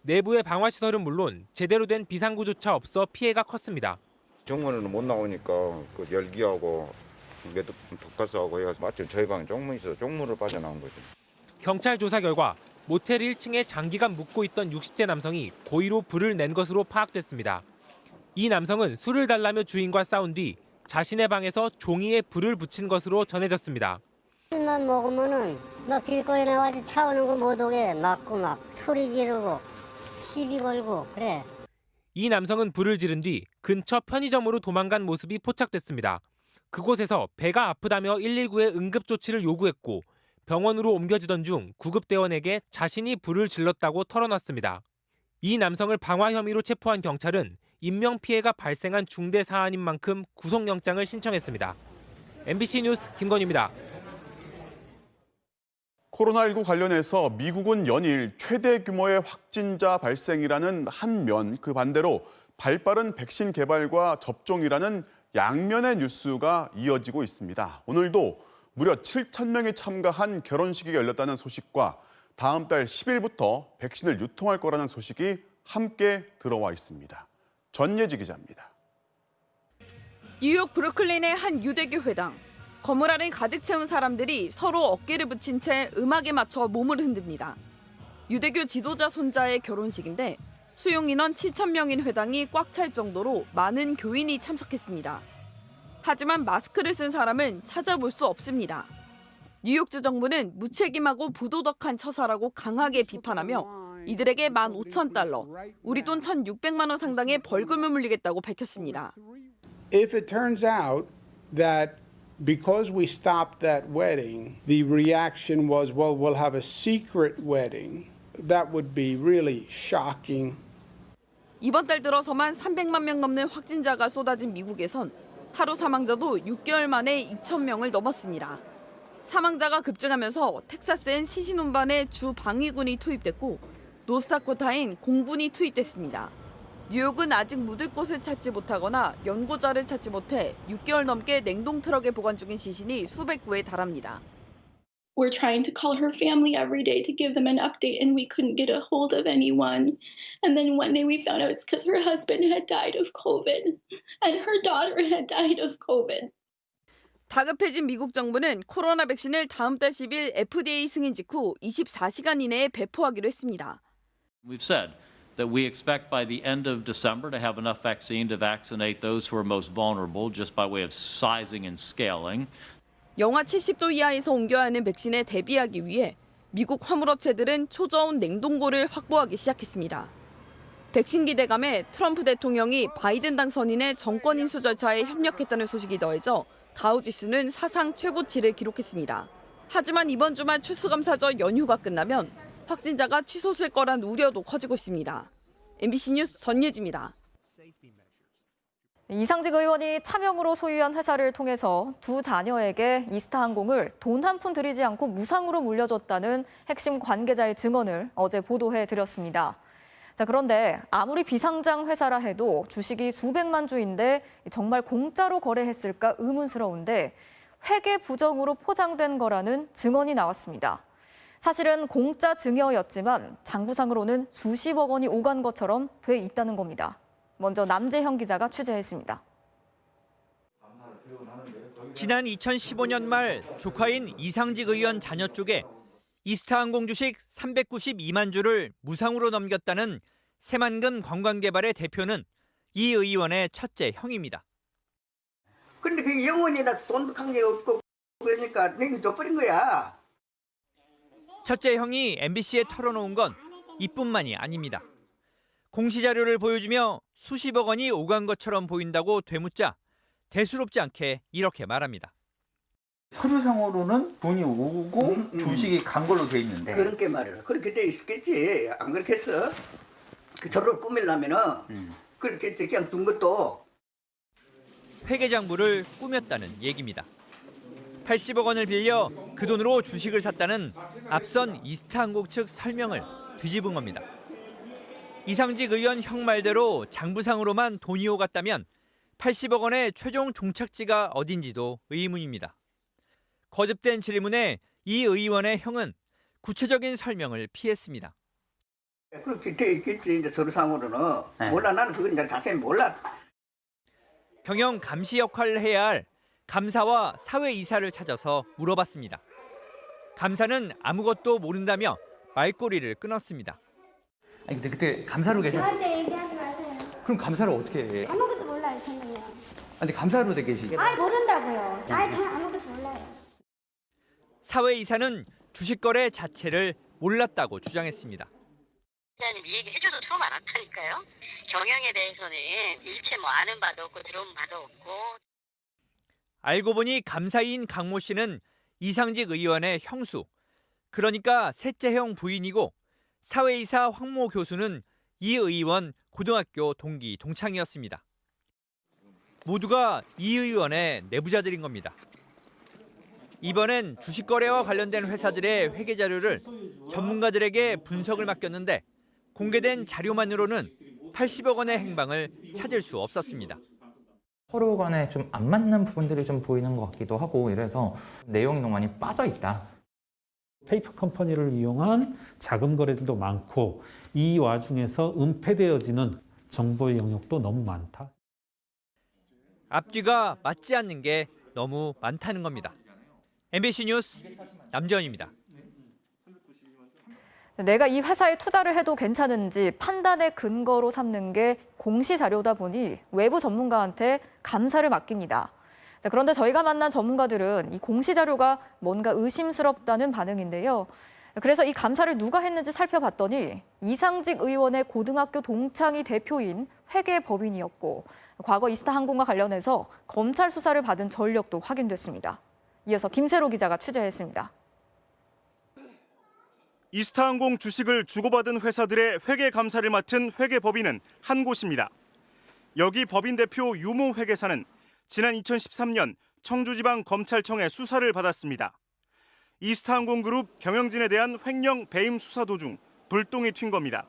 내부의 방화시설은 물론 제대로 된 비상구조차 없어 피해가 컸습니다. 정문으로 못 나오니까 그 열기하고 독가스하고 해가지고 마침 저희 방에 쪽문이 있어서 쪽문으로 빠져나온 거죠. 경찰 조사 결과 모텔 1층에 장기간 묵고 있던 60대 남성이 고의로 불을 낸 것으로 파악됐습니다. 이 남성은 술을 달라며 주인과 싸운 뒤 자신의 방에서 종이에 불을 붙인 것으로 전해졌습니다. 술만 먹으면은 막 길거리 나가서 차 오는 거 못 오게 막고 막 소리 지르고 시비 걸고 그래. 이 남성은 불을 지른 뒤 근처 편의점으로 도망간 모습이 포착됐습니다. 그곳에서 배가 아프다며 119에 응급조치를 요구했고 병원으로 옮겨지던 중 구급대원에게 자신이 불을 질렀다고 털어놨습니다. 이 남성을 방화 혐의로 체포한 경찰은 인명피해가 발생한 중대 사안인 만큼 구속영장을 신청했습니다. MBC 뉴스 김건희입니다. 코로나19 관련해서 미국은 연일 최대 규모의 확진자 발생이라는 한 면, 그 반대로 발빠른 백신 개발과 접종이라는 양면의 뉴스가 이어지고 있습니다. 오늘도 무려 7,000명이 참가한 결혼식이 열렸다는 소식과 다음 달 10일부터 백신을 유통할 거라는 소식이 함께 들어와 있습니다. 전예지 기자입니다. 뉴욕 브루클린의 한 유대교 회당. 건물 안에 가득 채운 사람들이 서로 어깨를 붙인 채 음악에 맞춰 몸을 흔듭니다. 유대교 지도자 손자의 결혼식인데 수용 인원 7,000명인 회당이 꽉 찰 정도로 많은 교인이 참석했습니다. 하지만 마스크를 쓴 사람은 찾아볼 수 없습니다. 뉴욕주 정부는 무책임하고 부도덕한 처사라고 강하게 비판하며 이들에게 15,000달러, 우리 돈 1,600만 원 상당의 벌금을 물리겠다고 밝혔습니다. If it turns out that because we stopped that wedding, the reaction was, well, we'll have a secret wedding, that would be really shocking. 이번 달 들어서만 300만 명 넘는 확진자가 쏟아진 미국에선 하루 사망자도 6개월 만에 2,000명을 넘었습니다. 사망자가 급증하면서 텍사스엔 시신 운반에 주 방위군이 투입됐고 노스다코타엔 공군이 투입됐습니다. 뉴욕은 아직 묻을 곳을 찾지 못하거나 연고자를 찾지 못해 6개월 넘게 냉동 트럭에 보관 중인 시신이 수백 구에 달합니다. We're trying to call her family every day to give them an update, and we couldn't get a hold of anyone. And then one day we found out it's because her husband had died of COVID, and her daughter had died of COVID. 다급해진 미국 정부는 코로나 백신을 다음 달 10일 FDA 승인 직후 24시간 이내에 배포하기로 했습니다. We've said that we expect by the end of December to have enough vaccine to vaccinate those who are most vulnerable just by way of sizing and scaling. 영하 70도 이하에서 옮겨야 하는 백신에 대비하기 위해 미국 화물업체들은 초저온 냉동고를 확보하기 시작했습니다. 백신 기대감에 트럼프 대통령이 바이든 당선인의 정권 인수 절차에 협력했다는 소식이 더해져 다우지수는 사상 최고치를 기록했습니다. 하지만 이번 주말 추수감사절 연휴가 끝나면 확진자가 치솟을 거란 우려도 커지고 있습니다. MBC 뉴스 전예지입니다. 이상직 의원이 차명으로 소유한 회사를 통해서 두 자녀에게 이스타항공을 돈 한 푼 들이지 않고 무상으로 물려줬다는 핵심 관계자의 증언을 어제 보도해 드렸습니다. 자, 그런데 아무리 비상장 회사라 해도 주식이 수백만 주인데 정말 공짜로 거래했을까 의문스러운데 회계 부정으로 포장된 거라는 증언이 나왔습니다. 사실은 공짜 증여였지만 장부상으로는 수십억 원이 오간 것처럼 돼 있다는 겁니다. 먼저 남재형 기자가 취재했습니다. 지난 2015년 말 조카인 이상직 의원 자녀 쪽에 이스타항공 주식 392만 주를 무상으로 넘겼다는 새만금 관광개발의 대표는 이 의원의 첫째 형입니다. 그런데 그게 영원이라서 돈도 관계 없고 그러니까 내가 줘버린 거야. 첫째 형이 MBC에 털어놓은 건 이뿐만이 아닙니다. 공시자료를 보여주며 수십억 원이 오간 것처럼 보인다고 되묻자 대수롭지 않게 이렇게 말합니다. 서류상으로는 돈이 오고 주식이 간 걸로 돼 있는데. 그렇게 말을 그렇게 돼 있었겠지. 안 그렇게 했어? 그 저를 꾸밀려면은 그렇게 했지. 그냥 둔 것도. 회계장부를 꾸몄다는 얘기입니다. 80억 원을 빌려 그 돈으로 주식을 샀다는 앞선 이스타항공 측 설명을 뒤집은 겁니다. 이상직 의원 형 말대로 장부상으로만 돈이 오갔다면 80억 원의 최종 종착지가 어딘지도 의문입니다. 거듭된 질문에 이 의원의 형은 구체적인 설명을 피했습니다. 그렇게 돼 있겠지. 이제 서류상으로는. 네. 몰라. 나는 그건 이제 자세히 몰라. 경영 감시 역할을 해야 할 감사와 사회이사를 찾아서 물어봤습니다. 감사는 아무것도 모른다며 말꼬리를 끊었습니다. 아니 근데 그때 감사로 계셨어요? 저한테 얘기하지 마세요. 그럼 감사를 어떻게 해? 아무것도 몰라요, 저는요. 근데 감사로 돼 계시죠? 모른다고요. 저는 아무것도 몰라요. 사회이사는 주식거래 자체를 몰랐다고 주장했습니다. 기자님 이 얘기 해줘도 처음 알았다니까요. 경영에 대해서는 일체 아는 바도 없고 들어본 바도 없고. 알고 보니 감사인 강모 씨는 이상직 의원의 형수, 그러니까 셋째 형 부인이고 사회이사 황모 교수는 이 의원 고등학교 동기 동창이었습니다. 모두가 이 의원의 내부자들인 겁니다. 이번엔 주식거래와 관련된 회사들의 회계 자료를 전문가들에게 분석을 맡겼는데 공개된 자료만으로는 80억 원의 행방을 찾을 수 없었습니다. 서로 간에 좀 안 맞는 부분들이 좀 보이는 것 같기도 하고 이래서 내용이 너무 많이 빠져 있다. 페이퍼 컴퍼니를 이용한 자금 거래들도 많고 이 와중에서 은폐되어지는 정보의 영역도 너무 많다. 앞뒤가 맞지 않는 게 너무 많다는 겁니다. MBC 뉴스 남재현입니다. 내가 이 회사에 투자를 해도 괜찮은지 판단의 근거로 삼는 게 공시 자료다 보니 외부 전문가한테 감사를 맡깁니다. 자, 그런데 저희가 만난 전문가들은 이 공시 자료가 뭔가 의심스럽다는 반응인데요. 그래서 이 감사를 누가 했는지 살펴봤더니 이상직 의원의 고등학교 동창이 대표인 회계법인이었고 과거 이스타항공과 관련해서 검찰 수사를 받은 전력도 확인됐습니다. 이어서 김세로 기자가 취재했습니다. 이스타항공 주식을 주고받은 회사들의 회계 감사를 맡은 회계법인은 한 곳입니다. 여기 법인 대표 유모 회계사는 지난 2013년 청주지방검찰청의 수사를 받았습니다. 이스타항공그룹 경영진에 대한 횡령 배임 수사 도중 불똥이 튄 겁니다.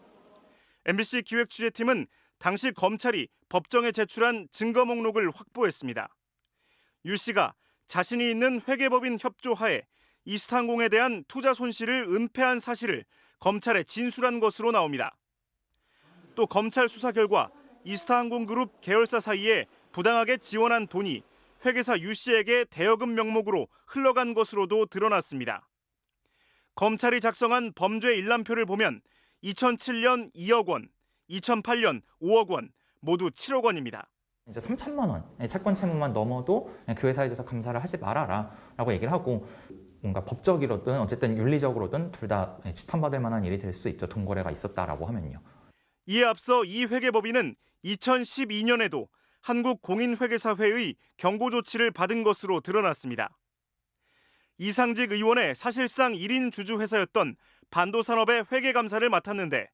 MBC 기획취재팀은 당시 검찰이 법정에 제출한 증거 목록을 확보했습니다. 유 씨가 자신이 있는 회계법인 협조하에 이스타항공에 대한 투자 손실을 은폐한 사실을 검찰에 진술한 것으로 나옵니다. 또 검찰 수사 결과 이스타항공그룹 계열사 사이에 부당하게 지원한 돈이 회계사 유 씨에게 대여금 명목으로 흘러간 것으로도 드러났습니다. 검찰이 작성한 범죄 일람표를 보면 2007년 2억 원, 2008년 5억 원, 모두 7억 원입니다. 이제 3천만 원의 채권 채무만 넘어도 그 회사에 대해서 감사를 하지 말아라라고 얘기를 하고 뭔가 법적이로든 어쨌든 윤리적으로든 둘 다 지탄받을 만한 일이 될 수 있죠. 돈 거래가 있었다라고 하면요. 이에 앞서 이 회계법인은 2012년에도 한국공인회계사회의 경고 조치를 받은 것으로 드러났습니다. 이상직 의원의 사실상 1인 주주 회사였던 반도산업의 회계감사를 맡았는데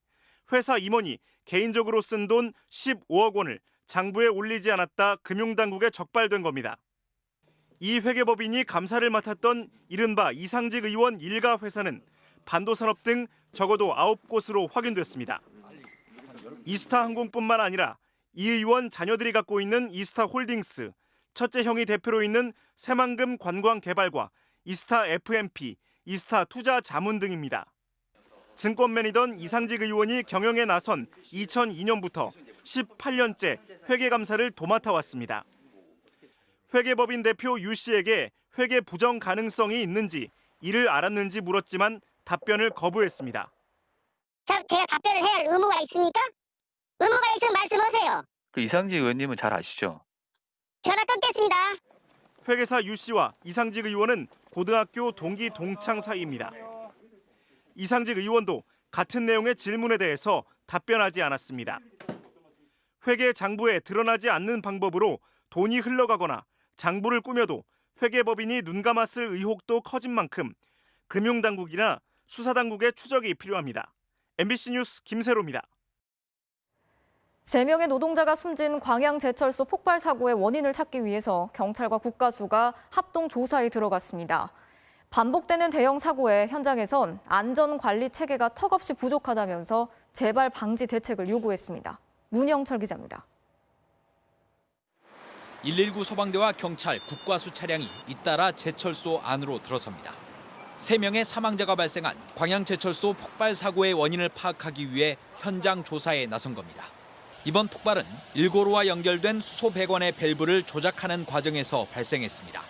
회사 임원이 개인적으로 쓴 돈 15억 원을 장부에 올리지 않았다 금융당국에 적발된 겁니다. 이 회계법인이 감사를 맡았던 이른바 이상직 의원 일가 회사는 반도산업 등 적어도 9곳으로 확인됐습니다. 이스타항공뿐만 아니라 이 의원 자녀들이 갖고 있는 이스타홀딩스, 첫째 형이 대표로 있는 새만금 관광개발과 이스타 FMP, 이스타 투자자문 등입니다. 증권맨이던 이상직 의원이 경영에 나선 2002년부터 18년째 회계감사를 도맡아 왔습니다. 회계법인 대표 유 씨에게 회계 부정 가능성이 있는지 이를 알았는지 물었지만 답변을 거부했습니다. 제가 답변을 해야 할 의무가 있습니까? 의무가 있으면 말씀하세요. 그 이상직 의원님은 잘 아시죠? 전화 끊겠습니다. 회계사 유 씨와 이상직 의원은 고등학교 동기 동창 사이입니다. 이상직 의원도 같은 내용의 질문에 대해서 답변하지 않았습니다. 회계 장부에 드러나지 않는 방법으로 돈이 흘러가거나 장부를 꾸며도 회계법인이 눈감았을 의혹도 커진 만큼 금융당국이나 수사당국의 추적이 필요합니다. MBC 뉴스 김세로입니다. 3명의 노동자가 숨진 광양제철소 폭발 사고의 원인을 찾기 위해서 경찰과 국가수가 합동 조사에 들어갔습니다. 반복되는 대형 사고에 현장에선 안전관리 체계가 턱없이 부족하다면서 재발 방지 대책을 요구했습니다. 문영철 기자입니다. 119 소방대와 경찰, 국과수 차량이 잇따라 제철소 안으로 들어섭니다. 3명의 사망자가 발생한 광양제철소 폭발 사고의 원인을 파악하기 위해 현장 조사에 나선 겁니다. 이번 폭발은 일고로와 연결된 수소 배관의 밸브를 조작하는 과정에서 발생했습니다.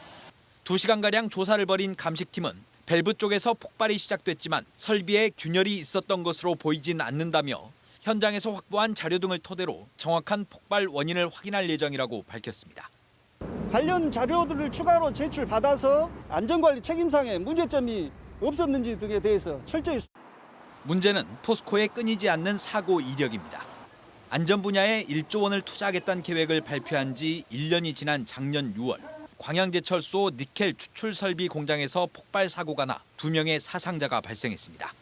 2시간가량 조사를 벌인 감식팀은 밸브 쪽에서 폭발이 시작됐지만 설비에 균열이 있었던 것으로 보이진 않는다며 현장에서 확보한 자료 등을 토대로 정확한 폭발 원인을 확인할 예정이라고 밝혔습니다. 관련 자료들을 추가로 제출받아서 안전관리 책임상의 문제점이 없었는지 등에 대해서 철저히 문제는 포스코의 끊이지 않는 사고 이력입니다. 안전 분야에 1조 원을 투자하겠다는 계획을 발표한 지 1년이 지난 작년 6월 광양제철소 니켈 추출 설비 공장에서 폭발 사고가 나 2명의 사상자가 발생했습니다.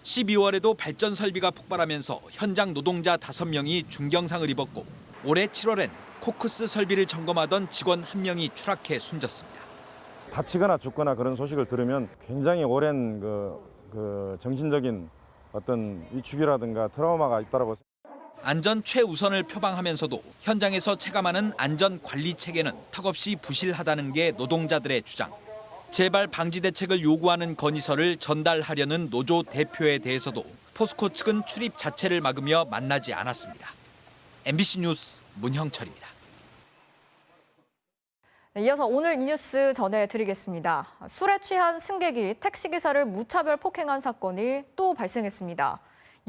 12월에도 발전 설비가 폭발하면서 현장 노동자 5명이 중경상을 입었고 올해 7월엔 코크스 설비를 점검하던 직원 1명이 추락해 숨졌습니다. 다치거나 죽거나 그런 소식을 들으면 굉장히 오랜 정신적인 어떤 위축이라든가 트라우마가 있다라고. 안전 최우선을 표방하면서도 현장에서 체감하는 안전 관리 체계는 턱없이 부실하다는 게 노동자들의 주장. 재발 방지 대책을 요구하는 건의서를 전달하려는 노조 대표에 대해서도 포스코 측은 출입 자체를 막으며 만나지 않았습니다. MBC 뉴스 문형철입니다. 이어서 오늘 이 뉴스 전해드리겠습니다. 술에 취한 승객이 택시기사를 무차별 폭행한 사건이 또 발생했습니다.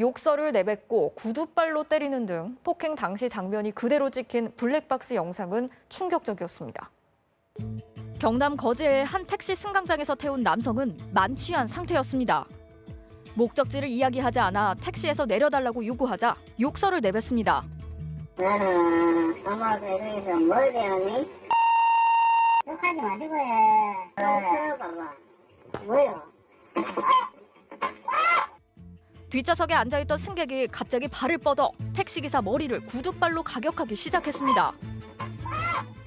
욕설을 내뱉고 구두발로 때리는 등 폭행 당시 장면이 그대로 찍힌 블랙박스 영상은 충격적이었습니다. 경남 거제의 한 택시 승강장에서 태운 남성은 만취한 상태였습니다. 목적지를 이야기하지 않아 택시에서 내려달라고 요구하자 욕설을 내뱉습니다. 나는 아마 대중에서 뭘 배웠니? 욕하지 마시고 해. 쳐봐봐. 뭐요? 뒷좌석에 앉아있던 승객이 갑자기 발을 뻗어 택시기사 머리를 구두발로 가격하기 시작했습니다.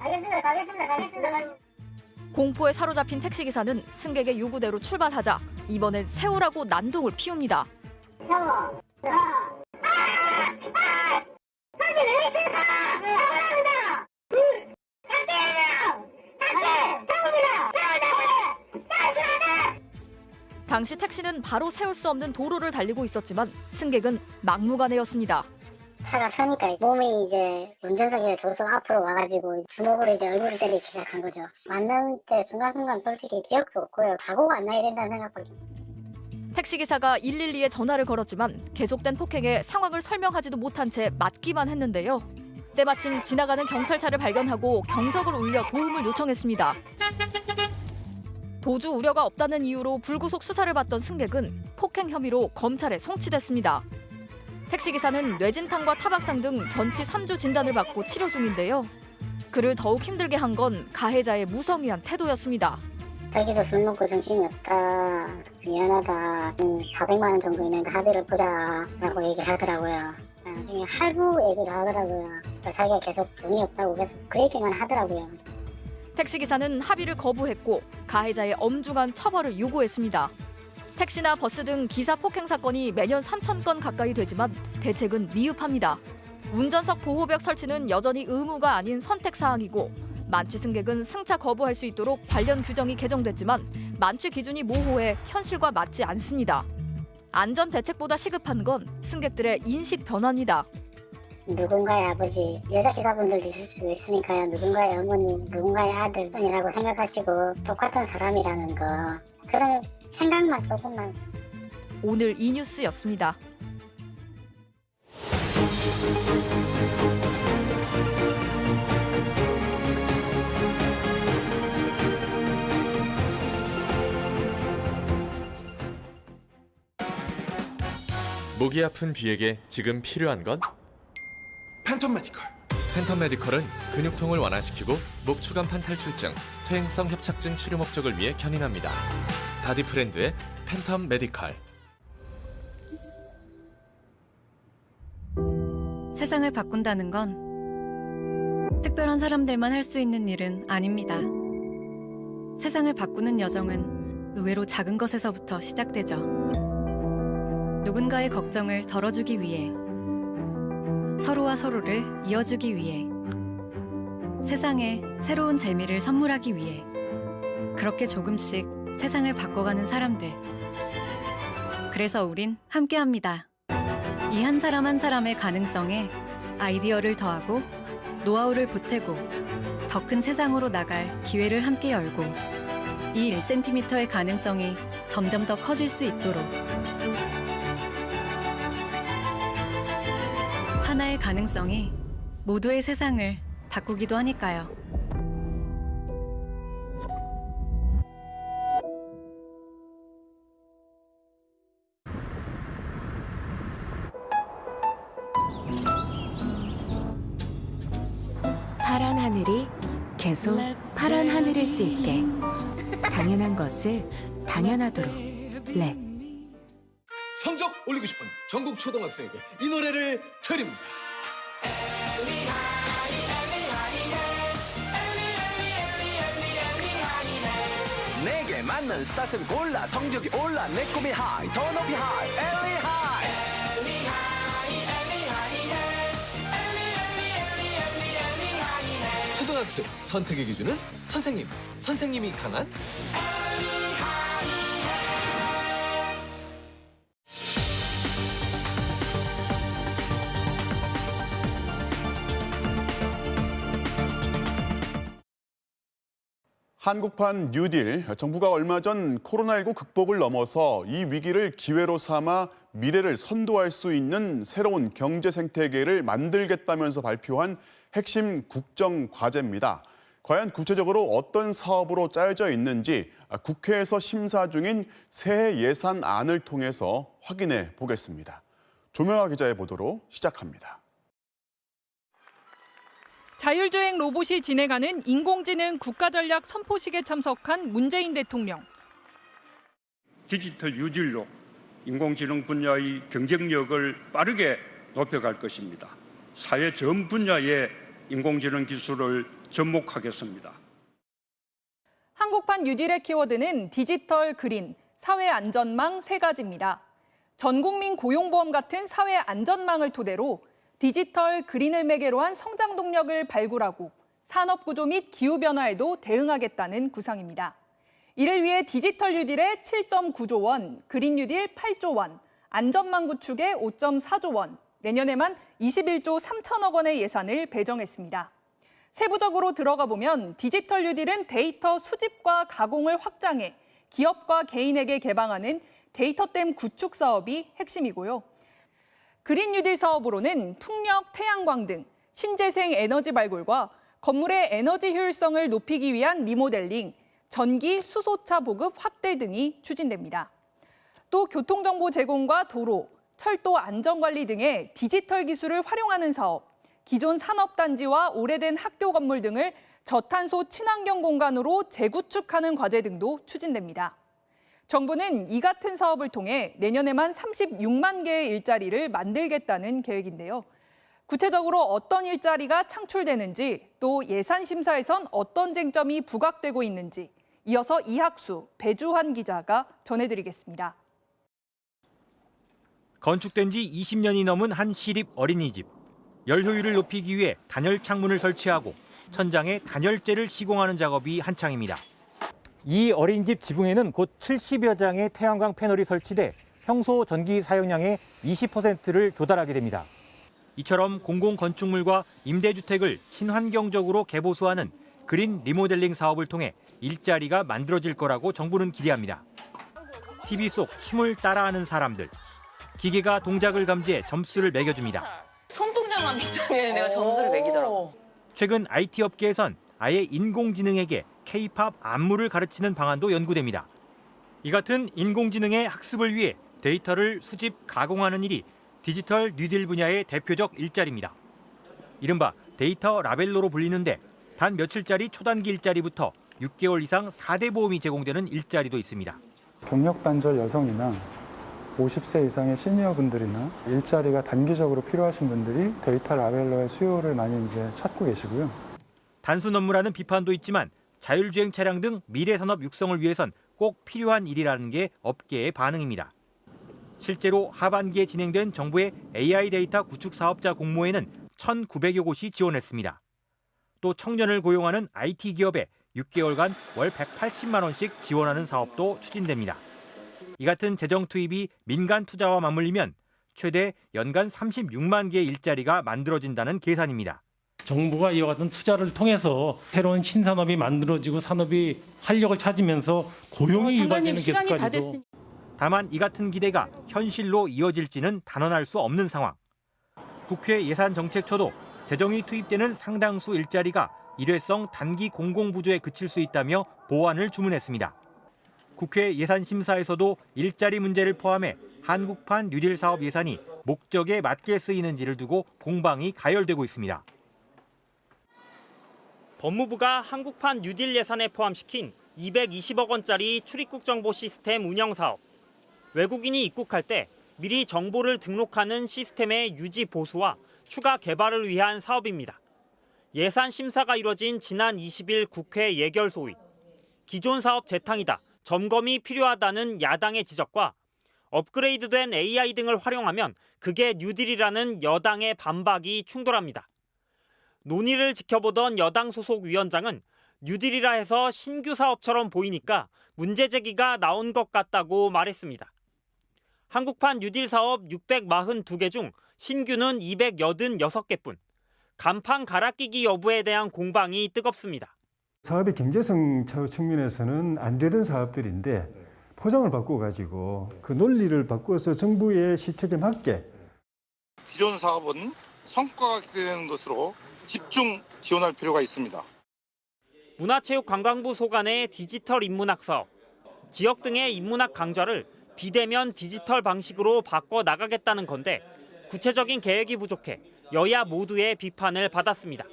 가겠습니다. 공포에 사로잡힌 택시기사는 승객의 요구대로 출발하자 이번엔 세우라고 난동을 피웁니다. 당시 택시는 바로 세울 수 없는 도로를 달리고 있었지만 승객은 막무가내였습니다. 차가 서니까 몸이 이제 운전석에 조수 앞으로 와가지고 주먹으로 이제 얼굴을 때리기 시작한 거죠. 만날 때 순간순간 솔직히 기억도 없고요. 사고가 안 나야 된다는 생각밖에. 택시기사가 112에 전화를 걸었지만 계속된 폭행에 상황을 설명하지도 못한 채 맞기만 했는데요. 때마침 지나가는 경찰차를 발견하고 경적을 울려 도움을 요청했습니다. 도주 우려가 없다는 이유로 불구속 수사를 받던 승객은 폭행 혐의로 검찰에 송치됐습니다. 택시기사는 뇌진탕과 타박상 등 전치 3주 진단을 받고 치료 중인데요. 그를 더욱 힘들게 한 건 가해자의 무성의한 태도였습니다. 자기도 술 먹고 정신이 없다, 미안하다, 400만 원 정도 있는데 합의를 보자라고 얘기를 하더라고요. 나중에 할부 얘기를 하더라고요. 자기가 계속 돈이 없다고 계속 그 얘기만 하더라고요. 택시기사는 합의를 거부했고 가해자의 엄중한 처벌을 요구했습니다. 택시나 버스 등 기사 폭행 사건이 매년 3,000건 가까이 되지만 대책은 미흡합니다. 운전석 보호벽 설치는 여전히 의무가 아닌 선택 사항이고 만취 승객은 승차 거부할 수 있도록 관련 규정이 개정됐지만 만취 기준이 모호해 현실과 맞지 않습니다. 안전 대책보다 시급한 건 승객들의 인식 변화입니다. 누군가의 아버지, 여자 기사분들도 있을 수도 있으니까요. 누군가의 어머니, 누군가의 아들이라고 생각하시고 똑같은 사람이라는 거. 그런 생각만 조금만. 오늘 이 뉴스였습니다. 목이 아픈 비에게 지금 필요한 건? 팬텀 메디컬. 팬텀 메디컬은 근육통을 완화시키고 목 추간판 탈출증, 퇴행성 협착증 치료 목적을 위해 견인합니다. 바디프렌드의 팬텀 메디컬. 세상을 바꾼다는 건 특별한 사람들만 할 수 있는 일은 아닙니다. 세상을 바꾸는 여정은 의외로 작은 것에서부터 시작되죠. 누군가의 걱정을 덜어주기 위해, 서로와 서로를 이어주기 위해, 세상에 새로운 재미를 선물하기 위해, 그렇게 조금씩 세상을 바꿔가는 사람들. 그래서 우린 함께합니다. 이 한 사람 한 사람의 가능성에 아이디어를 더하고 노하우를 보태고 더 큰 세상으로 나갈 기회를 함께 열고 이 1cm의 가능성이 점점 더 커질 수 있도록 하나의 가능성이 모두의 세상을 바꾸기도 하니까요. 파란 하늘이 계속 파란 하늘일 수 있게 당연한 것을 당연하도록 랩. 성적 올리고 싶은 전국 초등학생에게 이 노래를 드립니다. 내게 맞는 스타트를 골라 성적이 올라 내 꿈이 하이 더 높이 하이 엘리 하이 초등학생 선택의 기준은 선생님이 강한 한국판 뉴딜, 정부가 얼마 전 코로나19 극복을 넘어서 이 위기를 기회로 삼아 미래를 선도할 수 있는 새로운 경제 생태계를 만들겠다면서 발표한 핵심 국정 과제입니다. 과연 구체적으로 어떤 사업으로 짜여져 있는지 국회에서 심사 중인 새해 예산안을 통해서 확인해 보겠습니다. 조명아 기자의 보도로 시작합니다. 자율주행 로봇이 진행하는 인공지능 국가전략 선포식에 참석한 문재인 대통령. 디지털 유질로 인공지능 분야의 경쟁력을 빠르게 높여갈 것입니다. 사회 전 분야의 인공지능 기술을 접목하겠습니다. 한국판 뉴딜의 키워드는 디지털, 그린, 사회 안전망 세 가지입니다. 전 국민 고용보험 같은 사회 안전망을 토대로 디지털, 그린을 매개로 한 성장 동력을 발굴하고 산업 구조 및 기후 변화에도 대응하겠다는 구상입니다. 이를 위해 디지털 뉴딜에 7.9조 원, 그린 뉴딜 8조 원, 안전망 구축에 5.4조 원, 내년에만 21조 3천억 원의 예산을 배정했습니다. 세부적으로 들어가 보면 디지털 뉴딜은 데이터 수집과 가공을 확장해 기업과 개인에게 개방하는 데이터댐 구축 사업이 핵심이고요. 그린 뉴딜 사업으로는 풍력, 태양광 등 신재생 에너지 발굴과 건물의 에너지 효율성을 높이기 위한 리모델링, 전기, 수소차 보급 확대 등이 추진됩니다. 또 교통정보 제공과 도로, 철도 안전관리 등의 디지털 기술을 활용하는 사업, 기존 산업단지와 오래된 학교 건물 등을 저탄소 친환경 공간으로 재구축하는 과제 등도 추진됩니다. 정부는 이 같은 사업을 통해 내년에만 36만 개의 일자리를 만들겠다는 계획인데요. 구체적으로 어떤 일자리가 창출되는지, 또 예산 심사에선 어떤 쟁점이 부각되고 있는지 이어서 이학수, 배주환 기자가 전해드리겠습니다. 건축된 지 20년이 넘은 한 시립 어린이집. 열 효율을 높이기 위해 단열 창문을 설치하고 천장에 단열재를 시공하는 작업이 한창입니다. 이 어린이집 지붕에는 곧 70여 장의 태양광 패널이 설치돼 평소 전기 사용량의 20%를 조달하게 됩니다. 이처럼 공공건축물과 임대주택을 친환경적으로 개보수하는 그린 리모델링 사업을 통해 일자리가 만들어질 거라고 정부는 기대합니다. TV 속 춤을 따라하는 사람들. 기계가 동작을 감지해 점수를 매겨줍니다. 손동작만 비슷하면 내가 점수를 매기더라고. 최근 IT 업계에선 아예 인공지능에게 K-팝 안무를 가르치는 방안도 연구됩니다. 이 같은 인공지능의 학습을 위해 데이터를 수집, 가공하는 일이 디지털 뉴딜 분야의 대표적 일자리입니다. 이른바 데이터 라벨로로 불리는데 단 며칠짜리 초단기 일자리부터 6개월 이상 4대 보험이 제공되는 일자리도 있습니다. 경력 단절 여성이나 50세 이상의 시니어분들이나 일자리가 단기적으로 필요하신 분들이 데이터 라벨러의 수요를 많이 이제 찾고 계시고요. 단순 업무라는 비판도 있지만 자율주행 차량 등 미래 산업 육성을 위해선 꼭 필요한 일이라는 게 업계의 반응입니다. 실제로 하반기에 진행된 정부의 AI 데이터 구축 사업자 공모에는 1,900여 곳이 지원했습니다. 또 청년을 고용하는 IT 기업에 6개월간 월 180만 원씩 지원하는 사업도 추진됩니다. 이 같은 재정 투입이 민간 투자와 맞물리면 최대 연간 36만 개의 일자리가 만들어진다는 계산입니다. 정부가 이와 같은 투자를 통해서 새로운 신산업이 만들어지고 산업이 활력을 찾으면서 고용이 유발되는 계속까지도. 다만 이 같은 기대가 현실로 이어질지는 단언할 수 없는 상황. 국회 예산정책처도 재정이 투입되는 상당수 일자리가 일회성 단기 공공부조에 그칠 수 있다며 보완을 주문했습니다. 국회 예산심사에서도 일자리 문제를 포함해 한국판 뉴딜 사업 예산이 목적에 맞게 쓰이는지를 두고 공방이 가열되고 있습니다. 법무부가 한국판 뉴딜 예산에 포함시킨 220억 원짜리 출입국 정보 시스템 운영 사업. 외국인이 입국할 때 미리 정보를 등록하는 시스템의 유지 보수와 추가 개발을 위한 사업입니다. 예산 심사가 이뤄진 지난 20일 국회 예결 소위. 기존 사업 재탕이다, 점검이 필요하다는 야당의 지적과 업그레이드된 AI 등을 활용하면 그게 뉴딜이라는 여당의 반박이 충돌합니다. 논의를 지켜보던 여당 소속 위원장은 뉴딜이라 해서 신규 사업처럼 보이니까 문제 제기가 나온 것 같다고 말했습니다. 한국판 뉴딜 사업 642개 중 신규는 286개뿐. 간판 갈아끼기 여부에 대한 공방이 뜨겁습니다. 사업의 경제성 측면에서는 안 되던 사업들인데 포장을 바꿔가지고 그 논리를 바꿔서 정부의 시책에 맞게. 기존 사업은 성과가 기대되는 것으로 집중 지원할 필요가 있습니다. 문화체육관광부 소관의 디지털 인문학 사업. 지역 등의 인문학 강좌를 비대면 디지털 방식으로 바꿔 나가겠다는 건데 구체적인 계획이 부족해 여야 모두의 비판을 받았습니다.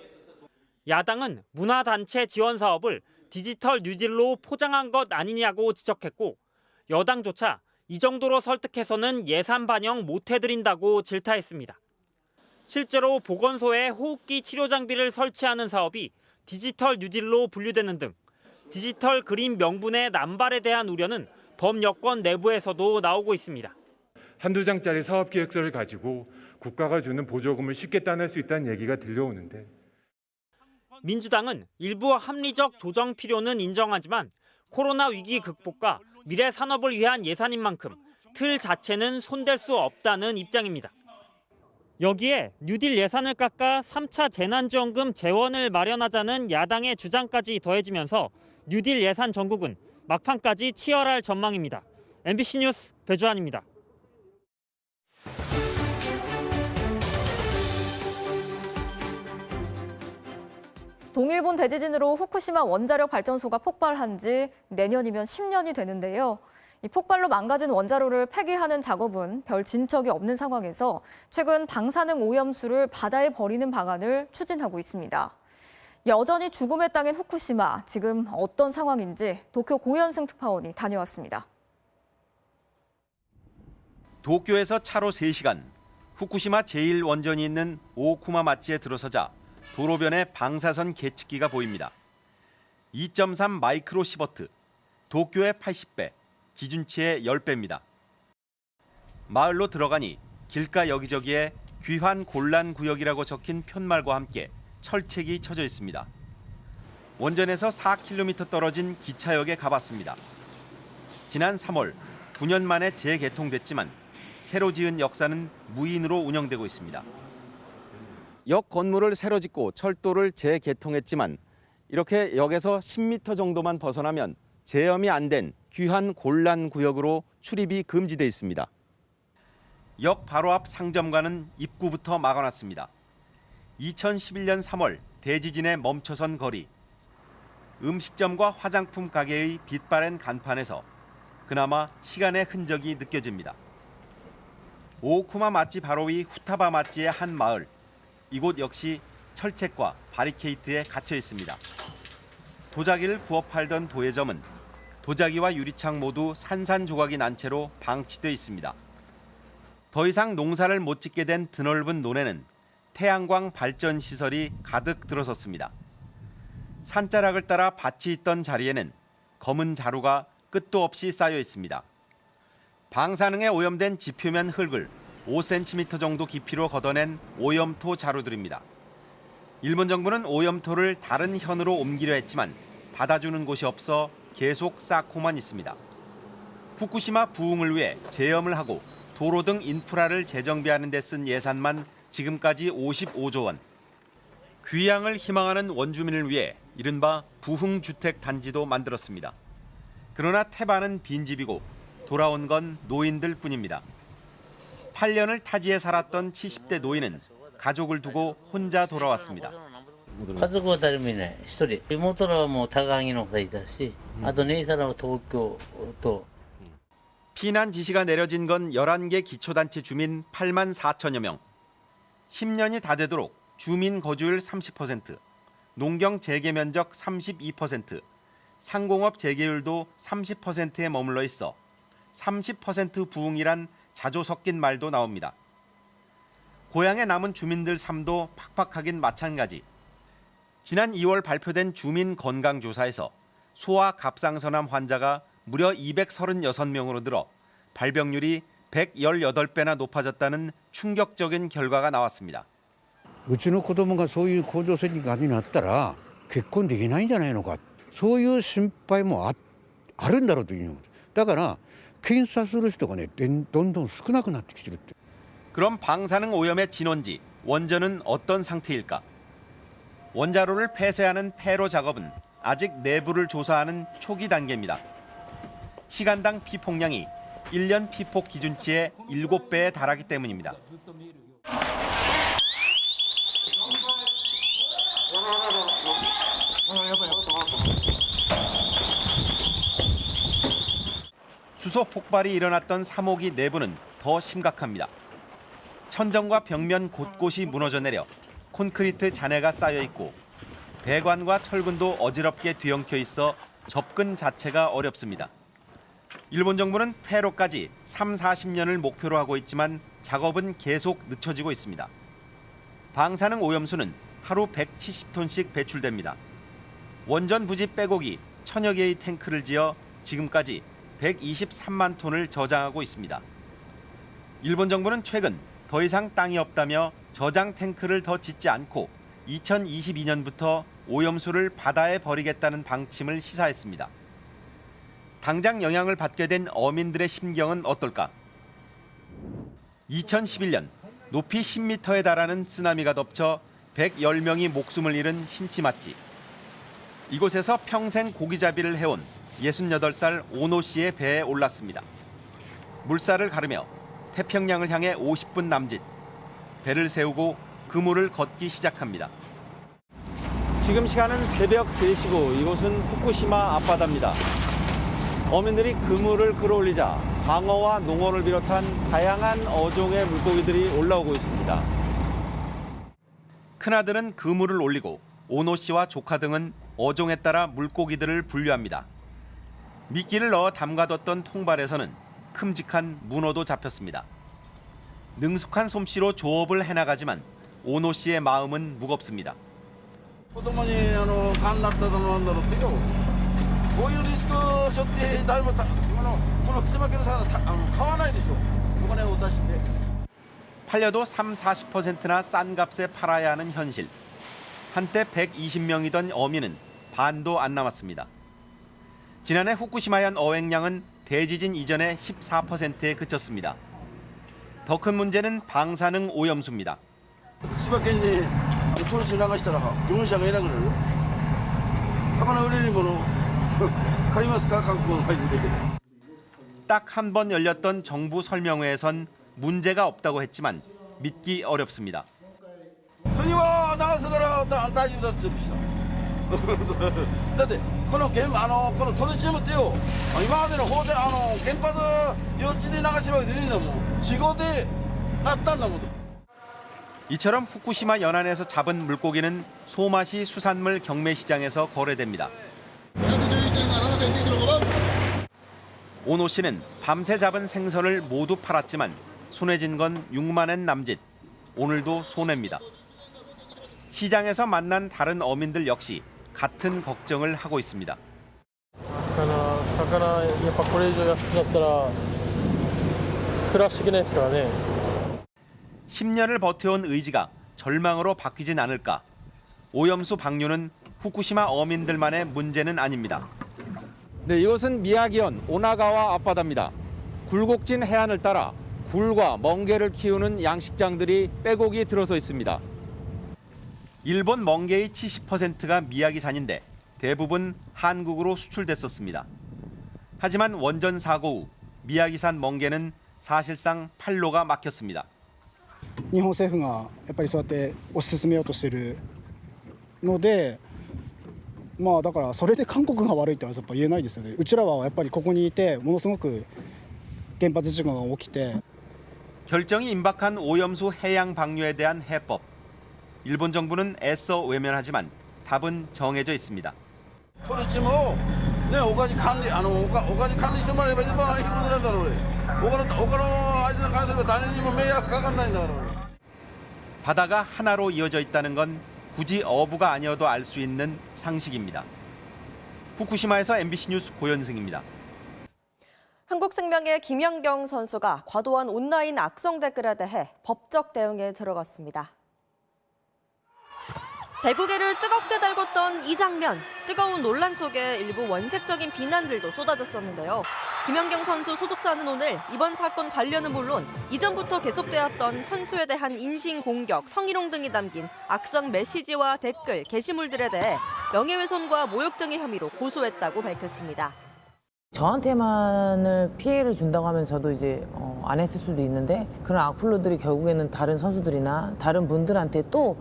야당은 문화단체 지원 사업을 디지털 뉴딜로 포장한 것 아니냐고 지적했고 여당조차 이 정도로 설득해서는 예산 반영 못 해드린다고 질타했습니다. 실제로 보건소에 호흡기 치료 장비를 설치하는 사업이 디지털 뉴딜로 분류되는 등 디지털 그린 명분의 남발에 대한 우려는 범여권 내부에서도 나오고 있습니다. 한두 장짜리 사업계획서를 가지고 국가가 주는 보조금을 쉽게 따낼 수 있다는 얘기가 들려오는데 민주당은 일부 합리적 조정 필요는 인정하지만 코로나 위기 극복과 미래 산업을 위한 예산인 만큼 틀 자체는 손댈 수 없다는 입장입니다. 여기에 뉴딜 예산을 깎아 3차 재난지원금 재원을 마련하자는 야당의 주장까지 더해지면서 뉴딜 예산 전국은 막판까지 치열할 전망입니다. MBC 뉴스 배주환입니다. 동일본 대지진으로 후쿠시마 원자력 발전소가 폭발한 지 내년이면 10년이 되는데요. 이 폭발로 망가진 원자로를 폐기하는 작업은 별 진척이 없는 상황에서 최근 방사능 오염수를 바다에 버리는 방안을 추진하고 있습니다. 여전히 죽음의 땅인 후쿠시마, 지금 어떤 상황인지 도쿄 고현승 특파원이 다녀왔습니다. 도쿄에서 차로 3시간, 후쿠시마 제1원전이 있는 오쿠마마치에 들어서자 도로변에 방사선 계측기가 보입니다. 2.3 마이크로 시버트, 도쿄의 80배, 기준치의 10배입니다. 마을로 들어가니 길가 여기저기에 귀환 곤란 구역이라고 적힌 편말과 함께 철책이 쳐져 있습니다. 원전에서 4km 떨어진 기차역에 가봤습니다. 지난 3월 9년 만에 재개통됐지만 새로 지은 역사는 무인으로 운영되고 있습니다. 역 건물을 새로 짓고 철도를 재개통했지만 이렇게 역에서 10m 정도만 벗어나면 제염이 안 된 귀환 곤란 구역으로 출입이 금지돼 있습니다. 역 바로 앞 상점과는 입구부터 막아놨습니다. 2011년 3월 대지진에 멈춰선 거리. 음식점과 화장품 가게의 빛바랜 간판에서 그나마 시간의 흔적이 느껴집니다. 오쿠마 마치 바로 위 후타바 마치의 한 마을. 이곳 역시 철책과 바리케이트에 갇혀 있습니다. 도자기를 구워 팔던 도예점은 도자기와 유리창 모두 산산조각이 난 채로 방치돼 있습니다. 더 이상 농사를 못 짓게 된 드넓은 논에는 태양광 발전 시설이 가득 들어섰습니다. 산자락을 따라 밭이 있던 자리에는 검은 자루가 끝도 없이 쌓여 있습니다. 방사능에 오염된 지표면 흙을 5cm 정도 깊이로 걷어낸 오염토 자루들입니다. 일본 정부는 오염토를 다른 현으로 옮기려 했지만 받아주는 곳이 없어 계속 쌓고만 있습니다. 후쿠시마 부흥을 위해 제염을 하고 도로 등 인프라를 재정비하는 데 쓴 예산만 지금까지 55조 원. 귀향을 희망하는 원주민을 위해 이른바 부흥주택 단지도 만들었습니다. 그러나 태반은 빈집이고 돌아온 건 노인들 뿐입니다. 8년을 타지에 살았던 70대 노인은 가족을 두고 혼자 돌아왔습니다. 家族は誰もいない、一人。妹らはもう高萩の方いたし、あと姉さんは東京と。 피난 지시가 내려진 건 11개 기초단체 주민 8만 4천여 명. 10년이 다 되도록 주민 거주율 30%, 농경 재개 면적 32%, 상공업 재개율도 30%에 머물러 있어 30% 부흥이란 자조 섞인 말도 나옵니다. 고향에 남은 주민들 삶도 팍팍하긴 마찬가지. 지난 2월 발표된 주민 건강조사에서 소아 갑상선암 환자가 무려 236명으로 늘어 발병률이 118배나 높아졌다는 충격적인 결과가 나왔습니다. うちの子供がそういう甲状腺がんになったら結婚できないんじゃないのか、そういう心配もあるんだろうという。だから検査する人がね、どんどん少なくなってきてるって。 그럼 방사능 오염의 진원지 원전은 어떤 상태일까? 원자로를 폐쇄하는 폐로 작업은 아직 내부를 조사하는 초기 단계입니다. 시간당 피폭량이 1년 피폭 기준치의 7배에 달하기 때문입니다. 수소 폭발이 일어났던 3호기 내부는 더 심각합니다. 천정과 벽면 곳곳이 무너져 내려 콘크리트 잔해가 쌓여 있고 배관과 철근도 어지럽게 뒤엉켜 있어 접근 자체가 어렵습니다. 일본 정부는 폐로까지 30-40년을 목표로 하고 있지만 작업은 계속 늦춰지고 있습니다. 방사능 오염수는 하루 170톤씩 배출됩니다. 원전 부지 빼곡이 1000여 개의 탱크를 지어 지금까지 123만 톤을 저장하고 있습니다. 일본 정부는 최근 더 이상 땅이 없다며 저장 탱크를 더 짓지 않고 2022년부터 오염수를 바다에 버리겠다는 방침을 시사했습니다. 당장 영향을 받게 된 어민들의 심경은 어떨까? 2011년 높이 10m에 달하는 쓰나미가 덮쳐 110명이 목숨을 잃은 신치마치. 이곳에서 평생 고기잡이를 해온 68살 오노 씨의 배에 올랐습니다. 물살을 가르며 태평양을 향해 50분 남짓. 배를 세우고 그물을 걷기 시작합니다. 지금 시간은 새벽 3시고 이곳은 후쿠시마 앞바다입니다. 어민들이 그물을 끌어올리자 광어와 농어를 비롯한 다양한 어종의 물고기들이 올라오고 있습니다. 큰아들은 그물을 올리고 오노 씨와 조카 등은 어종에 따라 물고기들을 분류합니다. 미끼를 넣어 담가뒀던 통발에서는 큼직한 문어도 잡혔습니다. 능숙한 솜씨로 조업을 해나가지만 오노 씨의 마음은 무겁습니다. 子供にがんになったのなんだろうってよ。こういうリスクを背負って誰もこの福島県の魚買わないでしょ。お金を出して。 팔려도 30-40%나 싼 값에 팔아야 하는 현실. 한때 120명이던 어민은 반도 안 남았습니다. 지난해 후쿠시마현 어획량은 대지진 이전의 14%에 그쳤습니다. 더 큰 문제는 방사능 오염수입니다. 福島県にトロチ流したら業者がいなくなる。魚売れるもの買いますか観光会で。 딱 한 번 열렸던 정부 설명회에선 문제가 없다고 했지만 믿기 어렵습니다. 国は流すから大丈夫だって言ってた。だってこのこのトリチウムってよ、今までの法で原発用地で流してるわけじゃないんだもん。事故でなったんだもん。 이처럼 후쿠시마 연안에서 잡은 물고기는 소마시 수산물 경매시장에서 거래됩니다. 오노 씨는 밤새 잡은 생선을 모두 팔았지만 손에 쥔 건 6만엔 남짓. 오늘도 손해입니다. 시장에서 만난 다른 어민들 역시 같은 걱정을 하고 있습니다. 魚やっぱこれ以上安くなったら暮らしていけないですからね. 10년을 버텨온 의지가 절망으로 바뀌진 않을까. 오염수 방류는 후쿠시마 어민들만의 문제는 아닙니다. 네, 이곳은 미야기현 오나가와 앞바다입니다. 굴곡진 해안을 따라 굴과 멍게를 키우는 양식장들이 빼곡이 들어서 있습니다. 일본 멍게의 70%가 미야기산인데 대부분 한국으로 수출됐었습니다. 하지만 원전 사고 후 미야기산 멍게는 사실상 판로가 막혔습니다. 日本政府がやっぱりそうやって推し進めようとしているので、まあだからそれで韓国が悪いとはやっぱ言えないですよね。うちらはやっぱりここにいてものすごく原発事故が起きて 결정이 임박한 오염수 해양 방류에 대한 해법. 일본 정부는 애써 외면하지만 답은 정해져 있습니다. トリチウムをね他に管理してもらえば一番いいことなんだろうね。 바다가 하나로 이어져 있다는 건 굳이 어부가 아니어도 알 수 있는 상식입니다. 후쿠시마에서 MBC 뉴스 고현승입니다. 한국생명의 김연경 선수가 과도한 온라인 악성 댓글에 대해 법적 대응에 들어갔습니다. 배구계를 뜨겁게 달궜던 이 장면, 뜨거운 논란 속에 일부 원색적인 비난들도 쏟아졌었는데요. 김연경 선수 소속사는 오늘 이번 사건 관련은 물론 이전부터 계속되었던 선수에 대한 인신공격, 성희롱 등이 담긴 악성 메시지와 댓글, 게시물들에 대해 명예훼손과 모욕 등의 혐의로 고소했다고 밝혔습니다. 저한테만을 피해를 준다고 하면 저도 이제 안 했을 수도 있는데 그런 악플러들이 결국에는 다른 선수들이나 다른 분들한테 또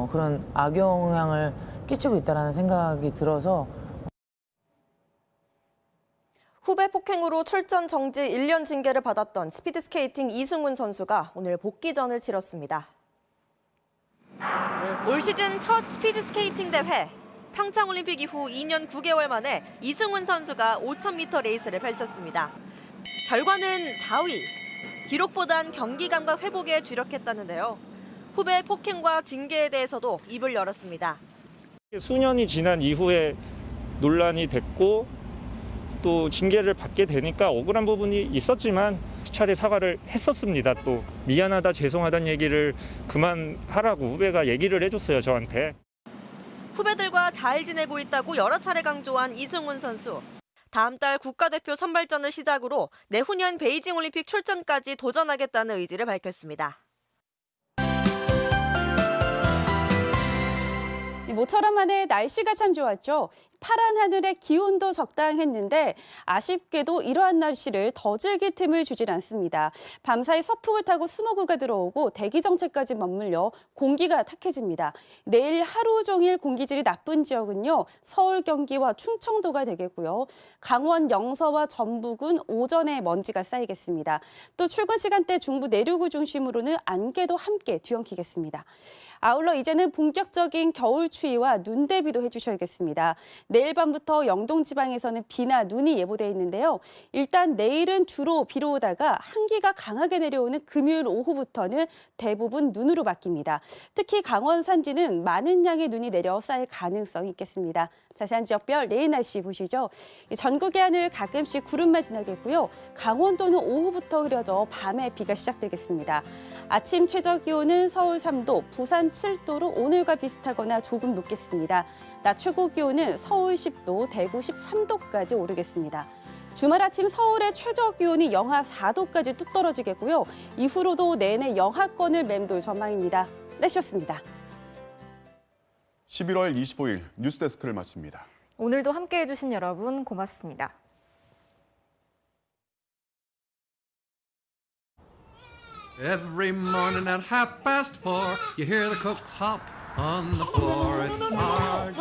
그런 악영향을 끼치고 있다는 생각이 들어서 후배 폭행으로 출전 정지 1년 징계를 받았던 스피드스케이팅 이승훈 선수가 오늘 복귀전을 치렀습니다. 올 시즌 첫 스피드스케이팅 대회. 평창올림픽 이후 2년 9개월 만에 이승훈 선수가 5000m 레이스를 펼쳤습니다. 결과는 4위. 기록보단 경기 감각 회복에 주력했다는데요. 후배 폭행과 징계에 대해서도 입을 열었습니다. 수년이 지난 이후에 논란이 됐고 또 징계를 받게 되니까 억울한 부분이 있었지만 수차례 사과를 했었습니다. 또 미안하다 죄송하다는 얘기를 그만하라고 후배가 얘기를 해줬어요, 저한테. 후배들과 잘 지내고 있다고 여러 차례 강조한 이승훈 선수. 다음 달 국가대표 선발전을 시작으로 내후년 베이징 올림픽 출전까지 도전하겠다는 의지를 밝혔습니다. 모처럼 한해 날씨가 참 좋았죠. 파란 하늘에 기온도 적당했는데 아쉽게도 이러한 날씨를 더 즐길 틈을 주질 않습니다. 밤사이 서풍을 타고 스모그가 들어오고 대기 정체까지 맞물려 공기가 탁해집니다. 내일 하루 종일 공기질이 나쁜 지역은요. 서울, 경기와 충청도가 되겠고요. 강원 영서와 전북은 오전에 먼지가 쌓이겠습니다. 또 출근 시간대 중부 내륙을 중심으로는 안개도 함께 뒤엉키겠습니다. 아울러 이제는 본격적인 겨울 추위와 눈 대비도 해주셔야겠습니다. 내일 밤부터 영동 지방에서는 비나 눈이 예보돼 있는데요. 일단 내일은 주로 비로 오다가 한기가 강하게 내려오는 금요일 오후부터는 대부분 눈으로 바뀝니다. 특히 강원 산지는 많은 양의 눈이 내려 쌓일 가능성이 있겠습니다. 자세한 지역별 내일 날씨 보시죠. 전국의 하늘 가끔씩 구름만 지나겠고요. 강원도는 오후부터 흐려져 밤에 비가 시작되겠습니다. 아침 최저 기온은 서울 3도, 부산 7도로 오늘과 비슷하거나 조금 높겠습니다. 낮 최고 기온은 서울 10도, 대구 13도까지 오르겠습니다. 주말 아침 서울의 최저 기온이 영하 4도까지 뚝 떨어지겠고요. 이후로도 내내 영하권을 맴돌 전망입니다. 날씨였습니다. 11월 25일 뉴스데스크를 마칩니다. 오늘도 함께해 주신 여러분 고맙습니다. Every morning at 4:30, you hear the cooks hop on the floor. It's hard.